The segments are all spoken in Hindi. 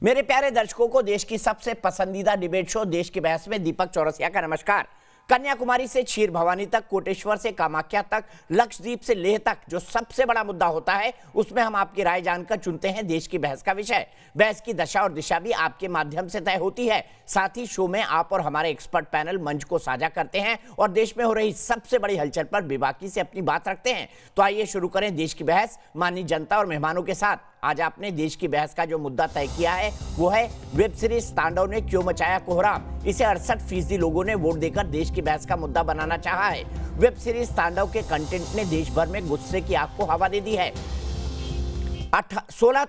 मेरे प्यारे दर्शकों को देश की सबसे पसंदीदा डिबेट शो देश की बहस में दीपक चौरसिया का नमस्कार। कन्याकुमारी से क्षीर भवानी तक, कोटेश्वर से कामाख्या तक, लक्षद्वीप से लेह तक जो सबसे बड़ा मुद्दा होता है उसमें हम आपकी राय जानकर चुनते हैं देश की बहस का विषय। बहस की दशा और दिशा भी आपके माध्यम से तय होती है। साथ ही शो में आप और हमारे एक्सपर्ट पैनल मंच को साझा करते हैं और देश में हो रही सबसे बड़ी हलचल पर बेबाकी से अपनी बात रखते हैं। तो आइए शुरू करें देश की बहस माननीय जनता और मेहमानों के साथ। आज आपने देश की बहस का जो मुद्दा तय किया है वो है वेब सीरीज तांडव ने क्यों मचाया कोहराम। इसे 68% लोगों ने वोट देकर देश की बहस का मुद्दा बनाना चाहा है। वेब सीरीज तांडव के कंटेंट ने देश भर में गुस्से की आग को हवा दे दी है। 15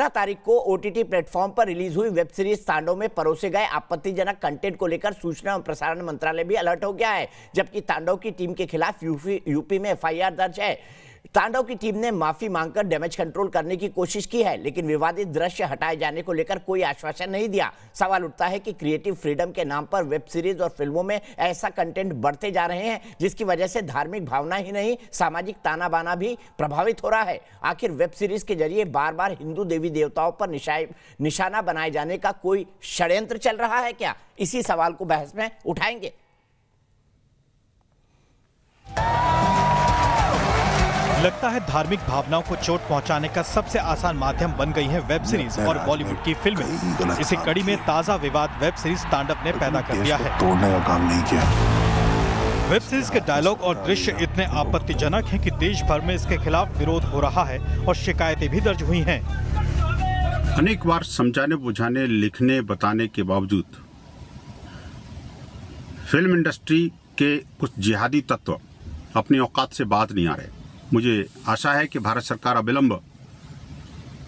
तारीख को ओटीटी प्लेटफॉर्म पर रिलीज हुई वेब सीरीज तांडव में परोसे गए आपत्तिजनक कंटेंट को लेकर सूचना एवं प्रसारण मंत्रालय भी अलर्ट हो गया है। जबकि तांडव की टीम के खिलाफ यूपी में एफआईआर दर्ज है। तांडव की टीम ने माफी मांगकर डैमेज कंट्रोल करने की कोशिश की है, लेकिन विवादित दृश्य हटाए जाने को लेकर कोई आश्वासन नहीं दिया। सवाल उठता है कि क्रिएटिव फ्रीडम के नाम पर वेब सीरीज और फिल्मों में ऐसा कंटेंट बढ़ते जा रहे हैं जिसकी वजह से धार्मिक भावना ही नहीं, सामाजिक ताना बाना भी प्रभावित हो रहा है। आखिर वेब सीरीज के जरिए बार बार हिंदू देवी देवताओं पर निशाना बनाए जाने का कोई षड्यंत्र चल रहा है क्या? इसी सवाल को बहस में उठाएंगे। लगता है धार्मिक भावनाओं को चोट पहुंचाने का सबसे आसान माध्यम बन गई है वेब सीरीज और बॉलीवुड की फिल्में। इसी कड़ी में ताजा विवाद वेब सीरीज तांडव ने पैदा कर दिया है। तोड़ने का काम नहीं किया। वेब सीरीज के डायलॉग और दृश्य इतने आपत्तिजनक हैं कि देश भर में इसके खिलाफ विरोध हो रहा है और शिकायतें भी दर्ज हुई हैं। अनेक बार समझाने बुझाने लिखने बताने के बावजूद फिल्म इंडस्ट्री के कुछ जिहादी तत्व अपनी औकात से बात नहीं आ रहे। मुझे आशा है कि भारत सरकार अविलंब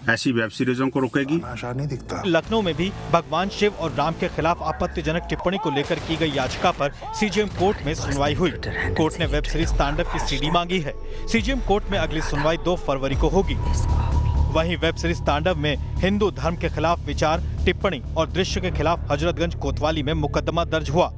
ऐसी वेब सीरीजों को रोकेगी। आशा नहीं दिखता। लखनऊ में भी भगवान शिव और राम के खिलाफ आपत्तिजनक टिप्पणी को लेकर की गई याचिका पर सीजेएम कोर्ट में सुनवाई हुई। कोर्ट ने वेब सीरीज तांडव की सीडी मांगी है। सीजेएम कोर्ट में अगली सुनवाई 2 फरवरी को होगी। वहीं वेब सीरीज तांडव में हिंदू धर्म के खिलाफ विचार, टिप्पणी और दृश्य के खिलाफ हजरतगंज कोतवाली में मुकदमा दर्ज हुआ।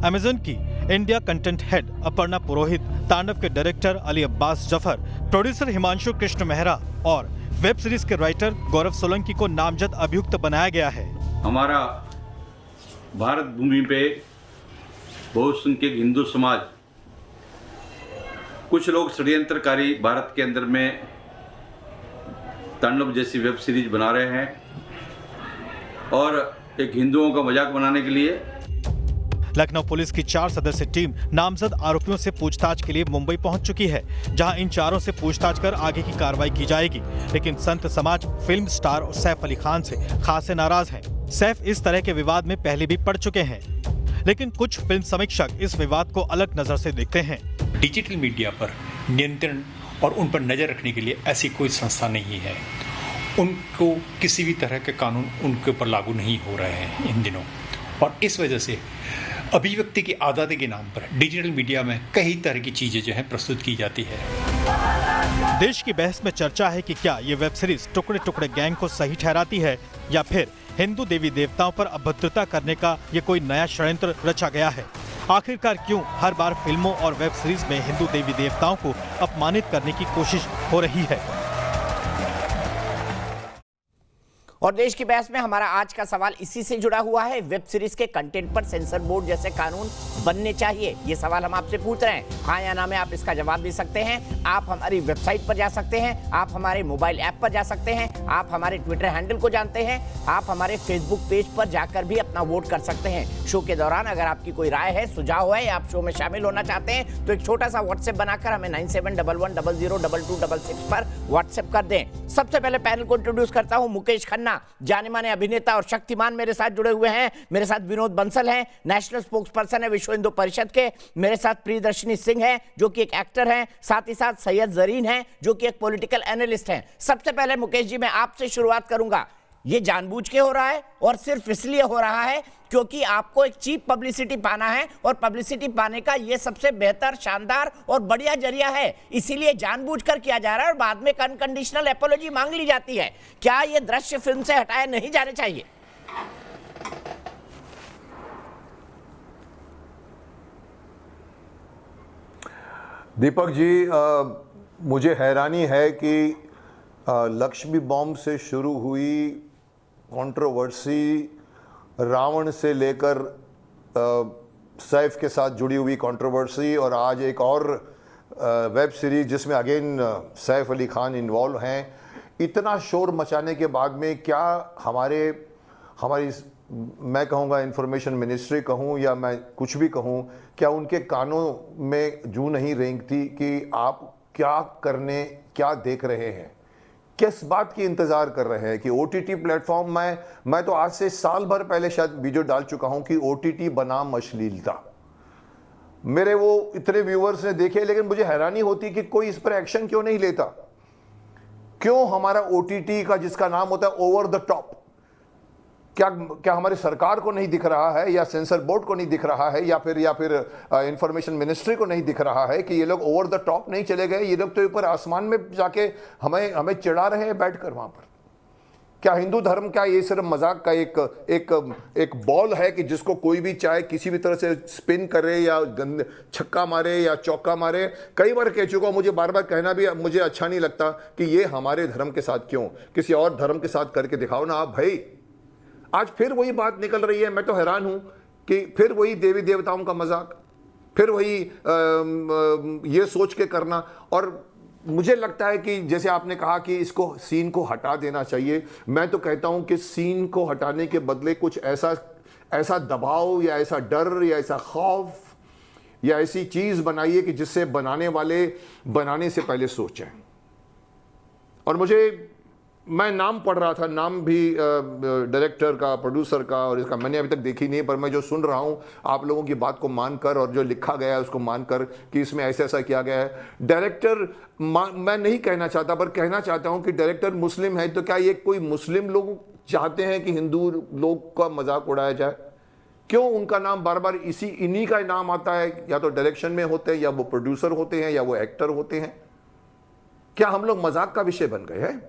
अमेजन की इंडिया कंटेंट हेड अपर्णा पुरोहित, तांडव के डायरेक्टर अली अब्बास जफर, प्रोड्यूसर हिमांशु कृष्ण मेहरा और वेब सीरीज के राइटर गौरव सोलंकी को नामजद अभियुक्त बनाया गया है। हमारा भारत भूमि पे बहुसंख्यक हिंदू समाज, कुछ लोग षड्यंत्रकारी भारत के अंदर में तांडव जैसी वेब सीरीज बना रहे हैं और एक हिंदुओं का मजाक बनाने के लिए। लखनऊ पुलिस की 4 सदस्यीय टीम नामजद आरोपियों से पूछताछ के लिए मुंबई पहुंच चुकी है, जहां इन चारों से पूछताछ कर आगे की कार्रवाई की जाएगी। लेकिन संत समाज फिल्म स्टार और सैफ अली खान से खासे नाराज हैं। सैफ इस तरह के विवाद में पहले भी पड़ चुके हैं, लेकिन कुछ फिल्म समीक्षक इस विवाद को अलग नजर से देखते हैं। डिजिटल मीडिया पर नियंत्रण और उन पर नजर रखने के लिए ऐसी कोई संस्था नहीं है। उनको किसी भी तरह के कानून उनके ऊपर लागू नहीं हो रहे हैं इन दिनों, और इस वजह से अभिव्यक्ति की आज़ादी के नाम पर डिजिटल मीडिया में कई तरह की चीजें जो हैं प्रस्तुत की जाती है। देश की बहस में चर्चा है कि क्या ये वेब सीरीज टुकड़े टुकड़े गैंग को सही ठहराती है या फिर हिंदू देवी देवताओं पर अभद्रता करने का ये कोई नया षड्यंत्र रचा गया है। आखिरकार क्यों हर बार फिल्मों और वेब सीरीज में हिंदू देवी देवताओं को अपमानित करने की कोशिश हो रही है। और देश की बहस में हमारा आज का सवाल इसी से जुड़ा हुआ है। वेब सीरीज के कंटेंट पर सेंसर बोर्ड जैसे कानून बनने चाहिए, ये सवाल हम आपसे पूछ रहे हैं। हाँ या ना में आप इसका जवाब दे सकते हैं। आप हमारी वेबसाइट पर जा सकते हैं, आप हमारे मोबाइल ऐप पर जा सकते हैं, आप हमारे ट्विटर हैंडल को जानते हैं, आप हमारे फेसबुक पेज पर जाकर भी अपना वोट कर सकते हैं। शो के दौरान अगर आपकी कोई राय है, सुझाव है या आप शो में शामिल होना चाहते हैं तो एक छोटा सा व्हाट्सएप बनाकर हमें 9711002266 पर व्हाट्सएप कर दें। सबसे पहले पैनल को इंट्रोड्यूस करता हूं। मुकेश खन्ना, जाने माने अभिनेता और शक्तिमान, मेरे साथ जुड़े हुए हैं। मेरे साथ विनोद बंसल हैं, नेशनल स्पोक्स पर्सन है विश्व हिंदू परिषद के। मेरे साथ प्रियदर्शनी सिंह है जो कि एक एक्टर हैं। साथ ही साथ सैयद जरीन है जो कि एक पॉलिटिकल एनालिस्ट हैं। सबसे पहले मुकेश जी, मैं आपसे शुरुआत करूंगा। ये जानबूझ के हो रहा है और सिर्फ इसलिए हो रहा है क्योंकि आपको एक चीप पब्लिसिटी पाना है, और पब्लिसिटी पाने का ये सबसे बेहतर, शानदार और बढ़िया जरिया है, इसीलिए जानबूझकर किया जा रहा है और बाद में अनकंडीशनल एपोलॉजी मांग ली जाती है। क्या ये दृश्य फिल्म से हटाए नहीं जाने चाहिए? दीपक जी, मुझे हैरानी है कि लक्ष्मी बॉम्ब से शुरू हुई कंट्रोवर्सी, रावण से लेकर सैफ के साथ जुड़ी हुई कंट्रोवर्सी, और आज एक और वेब सीरीज जिसमें अगेन सैफ अली खान इन्वॉल्व हैं, इतना शोर मचाने के बाद में क्या हमारी मैं कहूँगा इंफॉर्मेशन मिनिस्ट्री कहूँ या मैं कुछ भी कहूँ, क्या उनके कानों में जूं नहीं रेंगती कि आप क्या देख रहे हैं, किस बात की इंतजार कर रहे हैं कि ओटीटी प्लेटफॉर्म मैं तो आज से साल भर पहले शायद वीडियो डाल चुका हूं कि ओटीटी बनाम अश्लीलता। मेरे वो इतने व्यूअर्स ने देखे, लेकिन मुझे हैरानी होती कि कोई इस पर एक्शन क्यों नहीं लेता। क्यों हमारा ओटीटी का जिसका नाम होता है ओवर द टॉप, क्या हमारी सरकार को नहीं दिख रहा है, या सेंसर बोर्ड को नहीं दिख रहा है, या फिर इंफॉर्मेशन मिनिस्ट्री को नहीं दिख रहा है कि ये लोग ओवर द टॉप नहीं चले गए? ये लोग तो ऊपर आसमान में जाके हमें चिढ़ा रहे हैं बैठकर वहां पर। क्या हिंदू धर्म का ये सिर्फ मजाक का एक बॉल है कि जिसको कोई भी चाहे किसी भी तरह से स्पिन करे या छक्का मारे या चौका मारे? कई बार कह चुका हूं, मुझे बार बार कहना भी मुझे अच्छा नहीं लगता कि ये हमारे धर्म के साथ क्यों, किसी और धर्म के साथ करके दिखाओ ना आप भाई। आज फिर वही बात निकल रही है। मैं तो हैरान हूं कि फिर वही देवी देवताओं का मजाक, फिर वही ये सोच के करना। और मुझे लगता है कि जैसे आपने कहा कि इसको सीन को हटा देना चाहिए, मैं तो कहता हूं कि सीन को हटाने के बदले कुछ ऐसा दबाव या ऐसा डर या ऐसा खौफ या ऐसी चीज बनाइए कि जिससे बनाने वाले बनाने से पहले सोचें। और मैं नाम पढ़ रहा था, नाम भी डायरेक्टर का, प्रोड्यूसर का, और इसका मैंने अभी तक देखी नहीं, पर मैं जो सुन रहा हूं आप लोगों की बात को मानकर और जो लिखा गया है उसको मानकर कि इसमें ऐसा किया गया है। डायरेक्टर मैं नहीं कहना चाहता, पर कहना चाहता हूं कि डायरेक्टर मुस्लिम है, तो क्या ये कोई मुस्लिम लोग चाहते हैं कि हिंदू लोग का मजाक उड़ाया जाए? क्यों उनका नाम बार बार इन्हीं का नाम आता है? या तो डायरेक्शन में होते हैं, या वो प्रोड्यूसर होते हैं, या वो एक्टर होते हैं। क्या हम लोग मजाक का विषय बन गए हैं?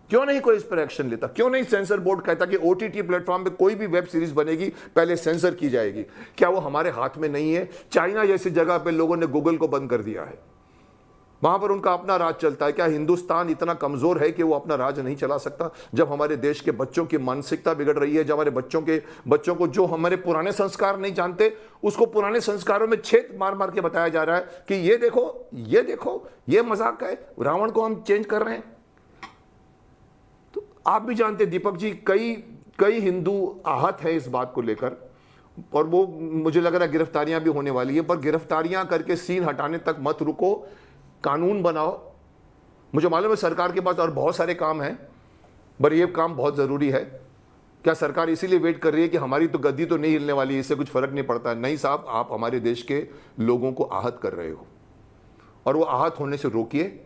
क्यों नहीं कोई इस पर एक्शन लेता? क्यों नहीं सेंसर बोर्ड कहता कि ओटीटी प्लेटफॉर्म पे कोई भी वेब सीरीज बनेगी पहले सेंसर की जाएगी? क्या वो हमारे हाथ में नहीं है? चाइना जैसी जगह पे लोगों ने गूगल को बंद कर दिया है, वहां पर उनका अपना राज चलता है। क्या हिंदुस्तान इतना कमजोर है कि वो अपना राज नहीं चला सकता? जब हमारे देश के बच्चों की मानसिकता बिगड़ रही है, जब हमारे बच्चों को जो हमारे पुराने संस्कार नहीं जानते, उसको पुराने संस्कारों में छेद मार मार के बताया जा रहा है कि ये देखो ये मजाक है, रावण को हम चेंज कर रहे हैं। आप भी जानते दीपक जी, कई हिंदू आहत हैं इस बात को लेकर, और वो मुझे लग रहा है गिरफ्तारियां भी होने वाली है। पर गिरफ्तारियां करके सीन हटाने तक मत रुको, कानून बनाओ। मुझे मालूम है सरकार के पास और बहुत सारे काम हैं, पर ये काम बहुत ज़रूरी है। क्या सरकार इसीलिए वेट कर रही है कि हमारी तो गद्दी तो नहीं हिलने वाली, इससे कुछ फर्क नहीं पड़ता? नहीं साहब, आप हमारे देश के लोगों को आहत कर रहे हो, और वो आहत होने से रोकिए।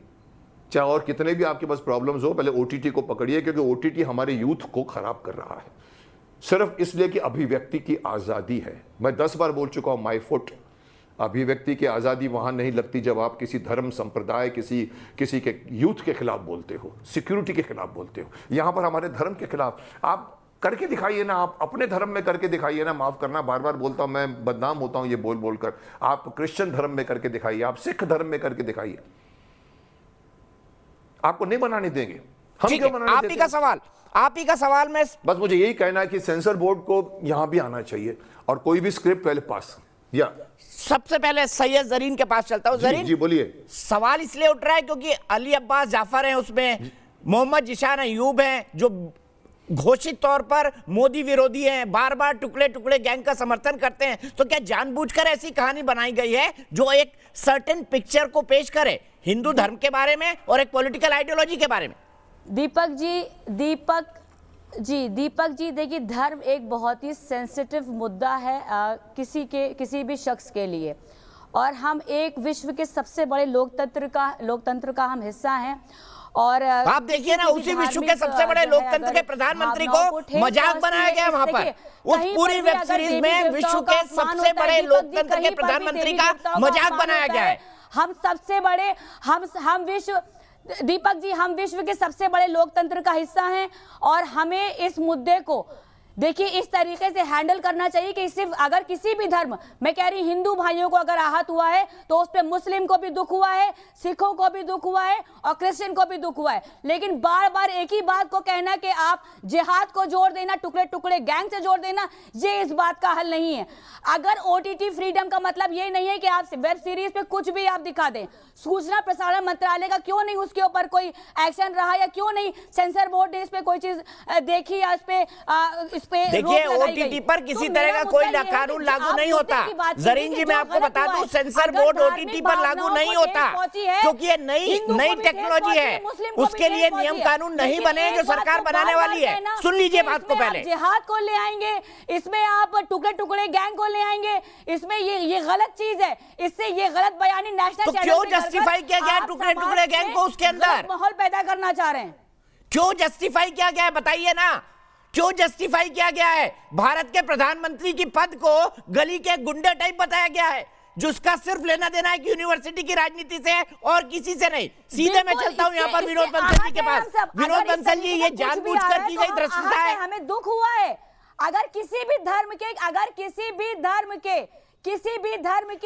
चाहे और कितने भी आपके पास प्रॉब्लम्स हो, पहले ओटीटी को पकड़िए, क्योंकि ओटीटी हमारे यूथ को खराब कर रहा है, सिर्फ इसलिए कि अभिव्यक्ति की आज़ादी है। मैं 10 बार बोल चुका हूं, माय फुट। अभिव्यक्ति की आज़ादी वहां नहीं लगती जब आप किसी धर्म संप्रदाय, किसी के यूथ के खिलाफ बोलते हो, सिक्योरिटी के खिलाफ बोलते हो। यहां पर हमारे धर्म के खिलाफ आप करके दिखाइए ना, आप अपने धर्म में करके दिखाइए ना। माफ करना, बार बार बोलता हूं, मैं बदनाम होता हूं ये बोल कर। आप क्रिश्चियन धर्म में करके दिखाइए, आप सिख धर्म में करके दिखाइए। आपको नहीं बनाने देंगे, हम क्यों बनाने देंगे? आप ही का सवाल मैं बस मुझे यही कहना है कि सेंसर बोर्ड को यहां भी आना चाहिए, और कोई भी स्क्रिप्ट पहले पास। या सबसे पहले सैयद जरीन के पास चलता हूं। जरीन जी बोलिए। सवाल इसलिए उठ रहा है क्योंकि अली अब्बास जाफर हैं उसमें, मोहम्मद जिशान अयूब हैं जो घोषित तौर पर मोदी विरोधी हैं, बार बार टुकड़े टुकड़े गैंग का समर्थन करते हैं। तो क्या जानबूझकर ऐसी कहानी बनाई गई है जो एक सर्टेन पिक्चर को पेश करे हिंदू धर्म के बारे में और एक पॉलिटिकल आइडियोलॉजी के बारे में? दीपक जी देखिए, धर्म एक बहुत ही सेंसिटिव मुद्दा है किसी भी शख्स के लिए, और हम एक विश्व के सबसे बड़े लोकतंत्र का हम हिस्सा हैं। और आप देखिए ना, उसी विश्व के सबसे बड़े लोकतंत्र के प्रधानमंत्री को मजाक बनाया गया वहां पर। उस पूरी वेब सीरीज में विश्व के सबसे बड़े लोकतंत्र के प्रधानमंत्री का मजाक बनाया गया है। हम सबसे बड़े हम विश्व दीपक जी, हम विश्व के सबसे बड़े लोकतंत्र का हिस्सा हैं, और हमें इस मुद्दे को देखिए इस तरीके से हैंडल करना चाहिए कि सिर्फ अगर किसी भी धर्म, मैं कह रही हिंदू भाइयों को अगर आहत हुआ है तो उस पे मुस्लिम को भी दुख हुआ है, सिखों को भी दुख हुआ है और क्रिश्चियन को भी दुख हुआ है। लेकिन बार बार एक ही बात को कहना कि आप जिहाद को जोड़ देना, टुकड़े टुकड़े गैंग से जोड़ देना, ये इस बात का हल नहीं है। अगर OTT फ्रीडम का मतलब ये नहीं है कि आप वेब सीरीज पे कुछ भी आप दिखा दें। सूचना प्रसारण मंत्रालय का क्यों नहीं उसके ऊपर कोई एक्शन रहा, या क्यों नहीं सेंसर बोर्ड ने इस पे कोई चीज देखी या इस पे देखिए OTT पर किसी तरह का कोई कानून लागू नहीं होता। जरीन जी मैं आपको बता दूं, सेंसर बोर्ड OTT पर लागू नहीं होता क्योंकि ये नई टेक्नोलॉजी है। उसके लिए नियम कानून नहीं बने जो सरकार बनाने वाली है। सुन लीजिए बात को पहले। जिहाद को ले आएंगे, इसमें आप टुकड़े टुकड़े गैंग को ले आएंगे, इसमें ये गलत चीज है। इससे ये गलत बयानी नेशनल तो क्यों जस्टिफाई किया गया टुकड़े टुकड़े गैंग को उसके अंदर? माहौल पैदा करना चाह रहे हैं। क्यों जस्टिफाई किया गया है बताइए ना, क्यों जस्टिफाई किया गया है? भारत के प्रधानमंत्री की पद को गली के गुंडे टाइप बताया गया है, जिसका सिर्फ लेना देना है कि यूनिवर्सिटी की राजनीति से और किसी से नहीं। सीधे मैं चलता हूं यहाँ पर विनोद बंसल जी के पास। विनोद बंसल जी, ये जानबूझकर की गई दृष्टता है। हमें दुख हुआ है अगर किसी भी धर्म के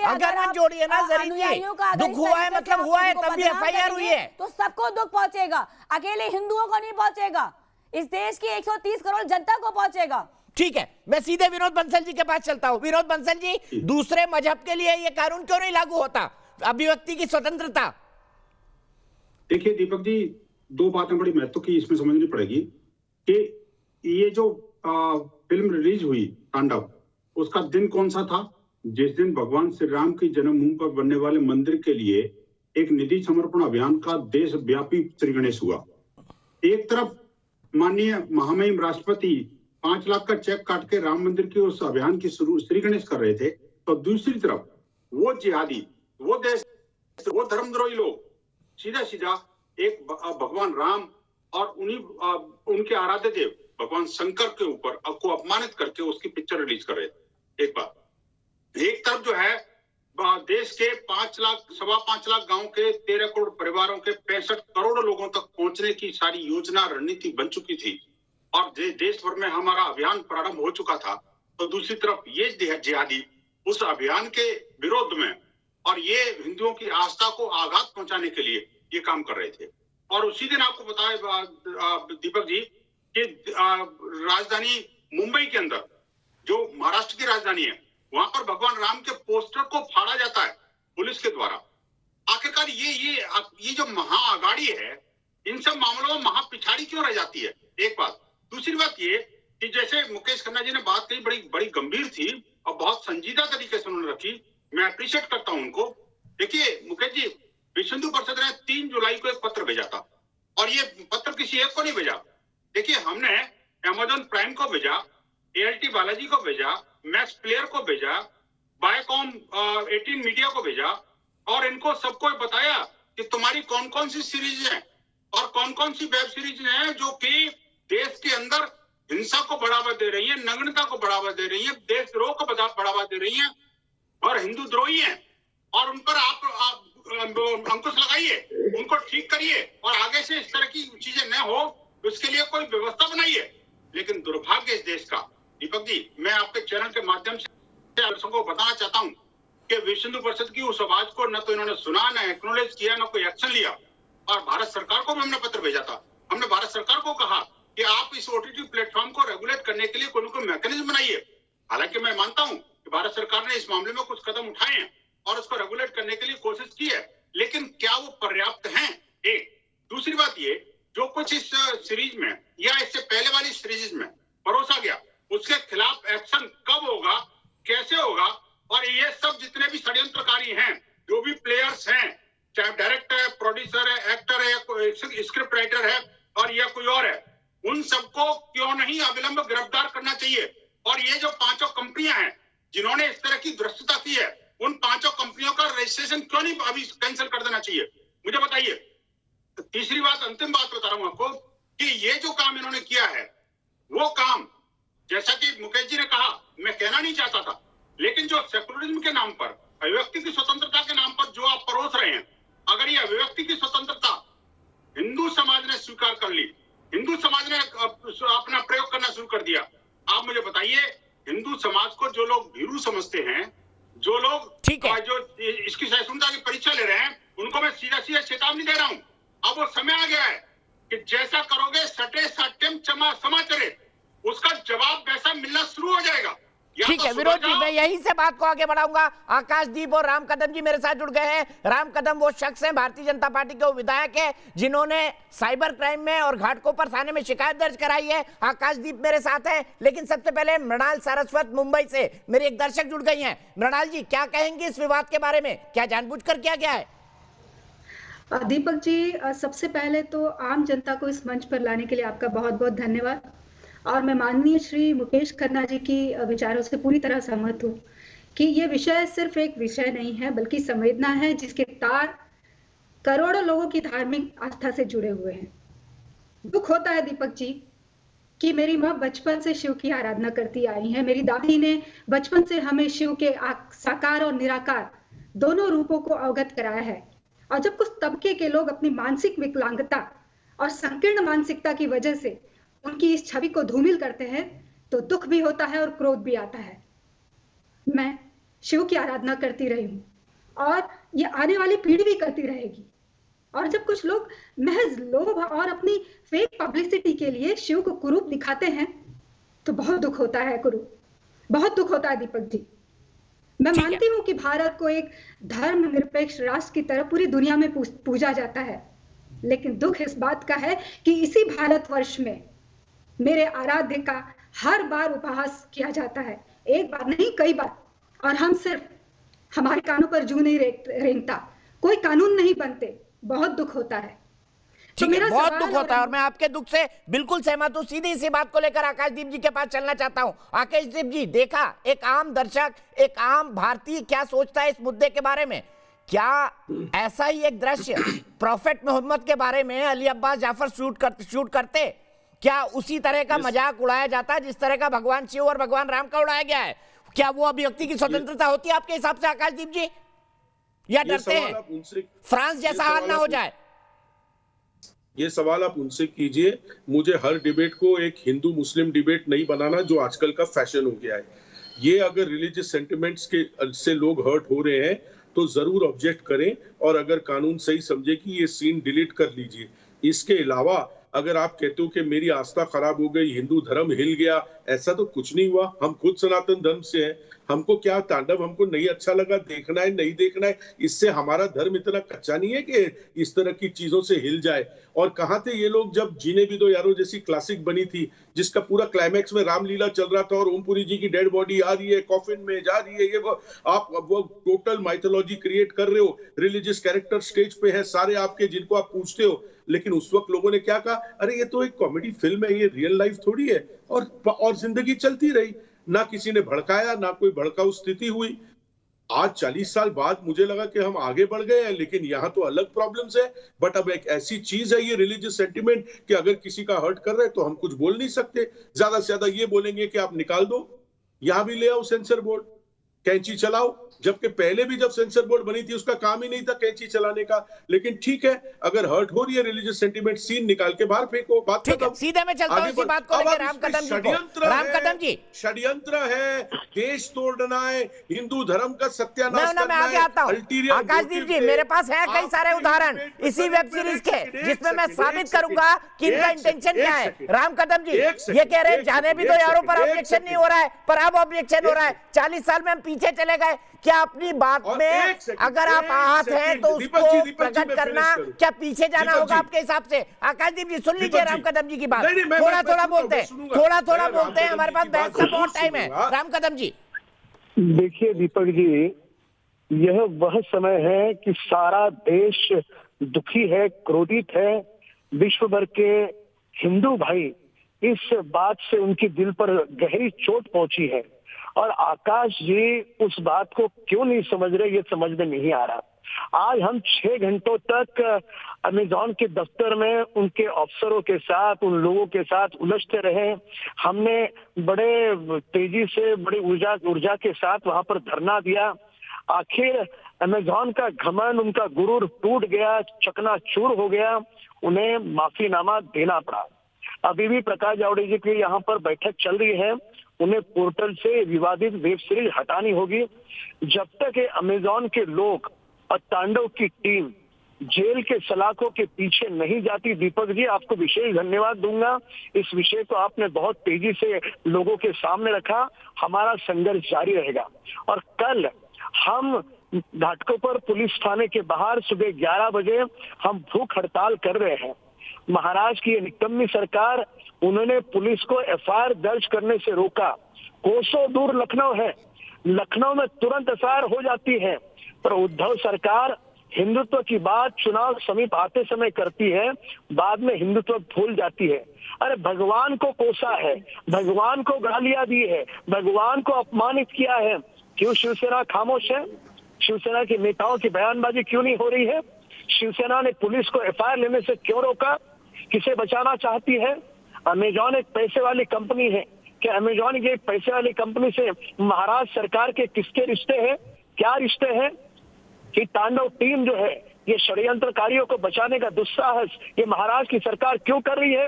अगर मत जोड़िए ना जरीन जी, दुख हुआ है मतलब हुआ है, तब भी FIR हुई है तो सबको दुख पहुंचेगा, अकेले हिंदुओं को नहीं पहुंचेगा, इस देश की 130 करोड़ जनता को पहुंचेगा। ठीक है, मैं सीधे विनोद बंसल जी के पास चलता हूं। विनोद बंसल जी, दूसरे मजहब के लिए ये कानून क्यों नहीं लागू होता, अभिव्यक्ति की स्वतंत्रता? देखिए दीपक जी, दो बातें बड़ी महत्व की इसमें समझनी पड़ेगी कि ये जो फिल्म रिलीज हुई तांडव, उसका दिन कौन सा था? जिस दिन भगवान श्री राम की जन्मभूमि पर बनने वाले मंदिर के लिए एक निधि समर्पण अभियान का देशव्यापी श्री गणेश हुआ। एक तरफ माननीय महामहिम राष्ट्रपति 5 लाख का चेक काट के राम मंदिर के उस अभियान की शुरू श्री गणेश कर रहे थे, तो दूसरी तरफ वो जिहादी, वो धर्मद्रोही लोग सीधा सीधा एक भगवान राम और उनके आराध्य देव भगवान शंकर के ऊपर को अपमानित करके उसकी पिक्चर रिलीज कर रहे थे। एक बात, एक तरफ जो है देश के 5 लाख गांव के 13 करोड़ परिवारों के 65 करोड़ लोगों तक पहुंचने की सारी योजना रणनीति बन चुकी थी और देश भर में हमारा अभियान प्रारंभ हो चुका था। तो दूसरी तरफ ये जिहादी उस अभियान के विरोध में और ये हिंदुओं की आस्था को आघात पहुंचाने के लिए ये काम कर रहे थे। और उसी दिन आपको बताया दीपक जी कि राजधानी मुंबई के अंदर, जो महाराष्ट्र की राजधानी है, वहां पर भगवान राम के पोस्टर को फाड़ा जाता है पुलिस के द्वारा। आखिरकार ये जो महाअगाड़ी है, इन सब मामलों में महापिछाड़ी क्यों रह जाती है? एक बात। दूसरी बात ये कि जैसे मुकेश खन्ना जी ने बात कही, बड़ी गंभीर थी और बहुत संजीदा तरीके से उन्होंने रखी, मैं अप्रिशिएट करता हूं उनको। देखिए मुकेश जी, विश्व हिंदू परिषद ने 3 जुलाई को एक पत्र भेजा था और ये पत्र किसी एक को नहीं भेजा। देखिए, हमने अमेजॉन प्राइम को भेजा, ALT बालाजी को भेजा, मैक्स प्लेयर को भेजा, बायोकॉम 18 मीडिया को भेजा और इनको सबको बताया कि तुम्हारी कौन कौन सी सीरीज है और कौन कौन सी वेब सीरीज हैं जो कि देश के अंदर हिंसा को बढ़ावा दे रही है, नग्नता को बढ़ावा दे रही है, देशद्रोह को बढ़ावा दे रही है और हिंदू द्रोही हैं, और उन पर आप अंकुश लगाइए, उनको ठीक करिए और आगे से इस तरह की चीजें न हो उसके लिए कोई व्यवस्था बनाइए। लेकिन दुर्भाग्य इस देश का, दीपक जी, मैं आपके चैनल के माध्यम से दर्शकों को बताना चाहता हूं कि विश्व हिंदू परिषद की उस आवाज को न तो इन्होंने सुना, न एक्नॉलेज किया, न कोई एक्शन लिया। और भारत सरकार को भी हमने पत्र भेजा था। हमने भारत सरकार को कहा कि आप इस OTT प्लेटफॉर्म को रेगुलेट करने के लिए कोई ना कोई मैकेनिज्म बनाइए। हालांकि मैं मानता हूं कि भारत सरकार ने इस मामले में कुछ कदम उठाए हैं और उसको रेगुलेट करने के लिए कोशिश की है, लेकिन क्या वो पर्याप्त हैं? एक। दूसरी बात ये, जो कुछ इस सीरीज में या इससे पहले वाली सीरीज में परोसा गया, उसके खिलाफ एक्शन कब होगा, कैसे होगा? और ये सब जितने भी षड्यंत्रकारी हैं, जो भी प्लेयर्स हैं, चाहे डायरेक्टर है, प्रोड्यूसर है, एक्टर है, स्क्रिप्ट राइटर है और या कोई और है, उन सबको क्यों नहीं अविलंब गिरफ्तार करना चाहिए? और ये जो 5 कंपनियां हैं जिन्होंने इस तरह की दुष्टता की है, उन 5 कंपनियों का रजिस्ट्रेशन क्यों नहीं अभी कैंसिल कर देना चाहिए? मुझे बताइए। तीसरी बात, अंतिम बात बता रहा हूं आपको कि ये जो काम इन्होंने किया है, वो काम जैसा कि मुकेश जी ने कहा, मैं कहना नहीं चाहता था, लेकिन जो सेकुलरिज्म के नाम पर, अभिव्यक्ति की स्वतंत्रता के नाम पर जो आप परोस रहे हैं, अगर ये अभिव्यक्ति की स्वतंत्रता हिंदू समाज ने स्वीकार कर ली, हिंदू समाज ने अपना प्रयोग करना शुरू कर दिया, आप भीरू समझते हैं, जो लोग ठीक है। जो इसकी सहिष्णुता की परीक्षा ले रहे हैं, उनको मैं सीधा सीधा चेतावनी दे रहा हूं। अब वो समय आ गया है कि जैसा करोगे सटे सत्यम समाचरे, उसका जवाब वैसा मिलना शुरू हो जाएगा। ठीक है विरोध जी, मैं यहीं से बात को आगे बढ़ाऊंगा। आकाशदीप और राम कदम जी मेरे साथ जुड़ गए हैं। राम कदम वो शख्स हैं, भारतीय जनता पार्टी के वो विधायक है जिन्होंने साइबर क्राइम में और घाटकोपर थाने में शिकायत दर्ज कराई है। आकाशदीप मेरे साथ हैं, लेकिन सबसे पहले मृणाल सारस्वत मुंबई से मेरे एक दर्शक जुड़ गई हैं। मृणाल जी, क्या कहेंगे इस विवाद के बारे में? क्या जानबूझकर किया गया है? दीपक जी, सबसे पहले तो आम जनता को इस मंच पर लाने के लिए आपका बहुत बहुत धन्यवाद। और मैं माननीय श्री मुकेश खन्ना जी की विचारों से पूरी तरह सहमत हूँ कि ये विषय सिर्फ एक विषय नहीं है, बल्कि संवेदना है जिसके तार करोड़ों लोगों की धार्मिक आस्था से जुड़े हुए हैं। दुख होता है दीपक जी कि मेरी माँ बचपन से शिव की आराधना करती आई है। मेरी दादी ने बचपन से हमें शिव के साकार और निराकार दोनों रूपों को अवगत कराया है। और जब कुछ तबके के लोग अपनी मानसिक विकलांगता और संकीर्ण मानसिकता की वजह से उनकी इस छवि को धूमिल करते हैं, तो दुख भी होता है और क्रोध भी आता है। मैं शिव की आराधना करती रही हूं और ये आने वाली पीढ़ी भी करती रहेगी। और जब कुछ लोग महज लोभ और अपनी फेक पब्लिसिटी के लिए शिव को कुरूप दिखाते हैं, तो बहुत दुख होता है बहुत दुख होता है दीपक जी। मैं मानती हूं कि भारत को एक धर्मनिरपेक्ष राष्ट्र की तरह पूरी दुनिया में पूजा जाता है, लेकिन दुख इस बात का है कि इसी भारतवर्ष में मेरे आराध्य का हर बार उपहास किया जाता है, एक बार नहीं कई बार। और हम सिर्फ हमारे कानों पर जू नहीं रेंगता, कोई कानून नहीं बनते। बहुत दुख होता है। ठीक है, बहुत दुख होता है और मैं आपके दुख से बिल्कुल सहमत हूं। सीधी इसी बात को लेकर आकाशदीप जी के पास चलना चाहता हूं। आकाशदीप जी, देखा एक आम दर्शक, एक आम भारतीय क्या सोचता है इस मुद्दे के बारे में? क्या ऐसा ही एक दृश्य प्रॉफेट मोहम्मद के बारे में अली अब्बास जाफर शूट करते? क्या उसी तरह का मजाक उड़ाया जाता है जिस तरह का भगवान शिव और भगवान राम का उड़ाया गया है? क्या वो अभिव्यक्ति की स्वतंत्रता होती है आपके हिसाब से आकाशदीप जी, या डरते हैं फ्रांस जैसा हाल ना हो जाए? ये सवाल आप उनसे कीजिए। मुझे हर डिबेट को एक हिंदू मुस्लिम डिबेट नहीं बनाना, जो आजकल का फैशन हो गया है। ये अगर रिलीजियस सेंटिमेंट्स के से लोग हर्ट हो रहे हैं तो जरूर ऑब्जेक्ट करें, और अगर कानून सही समझे कि ये सीन डिलीट कर लीजिए। इसके अलावा अगर आप कहते हो कि मेरी आस्था खराब हो गई, हिंदू धर्म हिल गया, ऐसा तो कुछ नहीं हुआ। हम खुद सनातन धर्म से हैं। हमको क्या तांडव हमको नहीं अच्छा लगा, देखना है नहीं देखना है, इससे हमारा धर्म इतना कच्चा नहीं है कि इस तरह की चीजों से हिल जाए। और कहाँ थे ये लोग जब जीने भी दो यारो जैसी क्लासिक बनी थी, जिसका पूरा क्लाइमैक्स में रामलीला चल रहा था और ओमपुरी जी की डेड बॉडी आ रही है, कॉफिन में जा रही है, ये वो आप वो टोटल माइथोलॉजी क्रिएट कर रहे हो। रिलीजियस कैरेक्टर स्टेज पे है सारे आपके, जिनको आप पूछते हो, लेकिन उस वक्त लोगों ने क्या कहा, अरे ये तो एक कॉमेडी फिल्म है, ये रियल लाइफ थोड़ी है। और जिंदगी चलती रही, ना किसी ने भड़काया, ना कोई भड़काऊ स्थिति हुई। आज 40 साल बाद मुझे लगा कि हम आगे बढ़ गए हैं, लेकिन यहाँ तो अलग प्रॉब्लम्स है। बट अब एक ऐसी चीज है ये रिलीजियस सेंटिमेंट कि अगर किसी का हर्ट कर रहे हैं तो हम कुछ बोल नहीं सकते। ज्यादा से ज्यादा ये बोलेंगे कि आप निकाल दो, यहां भी ले आओ सेंसर बोर्ड, कैंची चलाओ। जबकि पहले भी जब सेंसर बोर्ड बनी थी उसका काम ही नहीं था कैंची चलाने का। लेकिन ठीक है, अगर हर्ट हो रही है रिलीजियस सेंटिमेंट, सीन निकाल के बाहर फेंको, बात खत्म। सीधे में चलता हूं इसी बात को लेकर राम कदम जी। षड्यंत्र है, देश तोड़ना है, हिंदू धर्म का सत्यानाश मैं आगे आता हूं। आकाशदीप जी, मेरे पास है कई सारे उदाहरण इसी वेब सीरीज के, जिसमें मैं साबित करूंगा कि इनका इंटेंशन क्या है। राम कदम जी ये कह रहे हैं जाने भी दो यारों पर ऑब्जेक्शन नहीं हो रहा है, पर अब ऑब्जेक्शन हो रहा है। 40 साल में हम पीछे चले गए। क्या अपनी बात में अगर आप आहत हैं तो उसको प्रकट करना, क्या पीछे जाना होगा आपके हिसाब से? आकाशदीप जी सुन लीजिए राम कदम जी की बात, थोड़ा बोलते हैं, हमारे पास बहस का बहुत टाइम है। राम कदम जी देखिए दीपक जी, यह वह समय है कि सारा देश दुखी है, क्रोधित है। विश्व भर के हिंदू भाई इस बात से उनके दिल पर गहरी चोट पहुंची है, और आकाश जी उस बात को क्यों नहीं समझ रहे, ये समझ में नहीं आ रहा। आज हम 6 घंटों तक अमेज़न के दफ्तर में उनके अफसरों के साथ, उन लोगों के साथ उलझते रहे। हमने बड़े तेजी से, बड़ी ऊर्जा के साथ वहां पर धरना दिया। आखिर अमेज़न का घमंड, उनका गुरूर टूट गया, चकनाचूर हो गया, उन्हें माफीनामा देना पड़ा। अभी भी प्रकाश जावड़ेकर जी की यहाँ पर बैठक चल रही है उन्हें पोर्टल से विवादित वेब सीरीज हटानी होगी। जब तक ये अमेजॉन के लोग और तांडव की टीम जेल के सलाखों के पीछे नहीं जाती, दीपक जी आपको विशेष धन्यवाद दूंगा। इस विषय को आपने बहुत तेजी से लोगों के सामने रखा। हमारा संघर्ष जारी रहेगा और कल हम घाटकोपर पुलिस थाने के बाहर सुबह 11 बजे हम भूख हड़ताल कर रहे हैं। महाराष्ट्र की निकम्मी सरकार, उन्होंने पुलिस को एफआईआर दर्ज करने से रोका। कोसों दूर लखनऊ है, लखनऊ में तुरंत एफआईआर हो जाती है, पर उद्धव सरकार हिंदुत्व की बात चुनाव समीप आते समय करती है, बाद में हिंदुत्व भूल जाती है। अरे भगवान को कोसा है, भगवान को गालियां दी है, भगवान को अपमानित किया है, क्यों शिवसेना खामोश है? शिवसेना के नेताओं की बयानबाजी क्यों नहीं हो रही है? शिवसेना ने पुलिस को एफआईआर लेने से क्यों रोका? किसे बचाना चाहती है? अमेजॉन एक पैसे वाली कंपनी है, क्या अमेजॉन की एक पैसे वाली कंपनी से महाराष्ट्र सरकार के किसके रिश्ते हैं? क्या रिश्ते हैं कि तांडव टीम जो है ये षड्यंत्रकारियों को बचाने का दुस्साहस ये महाराष्ट्र की सरकार क्यों कर रही है?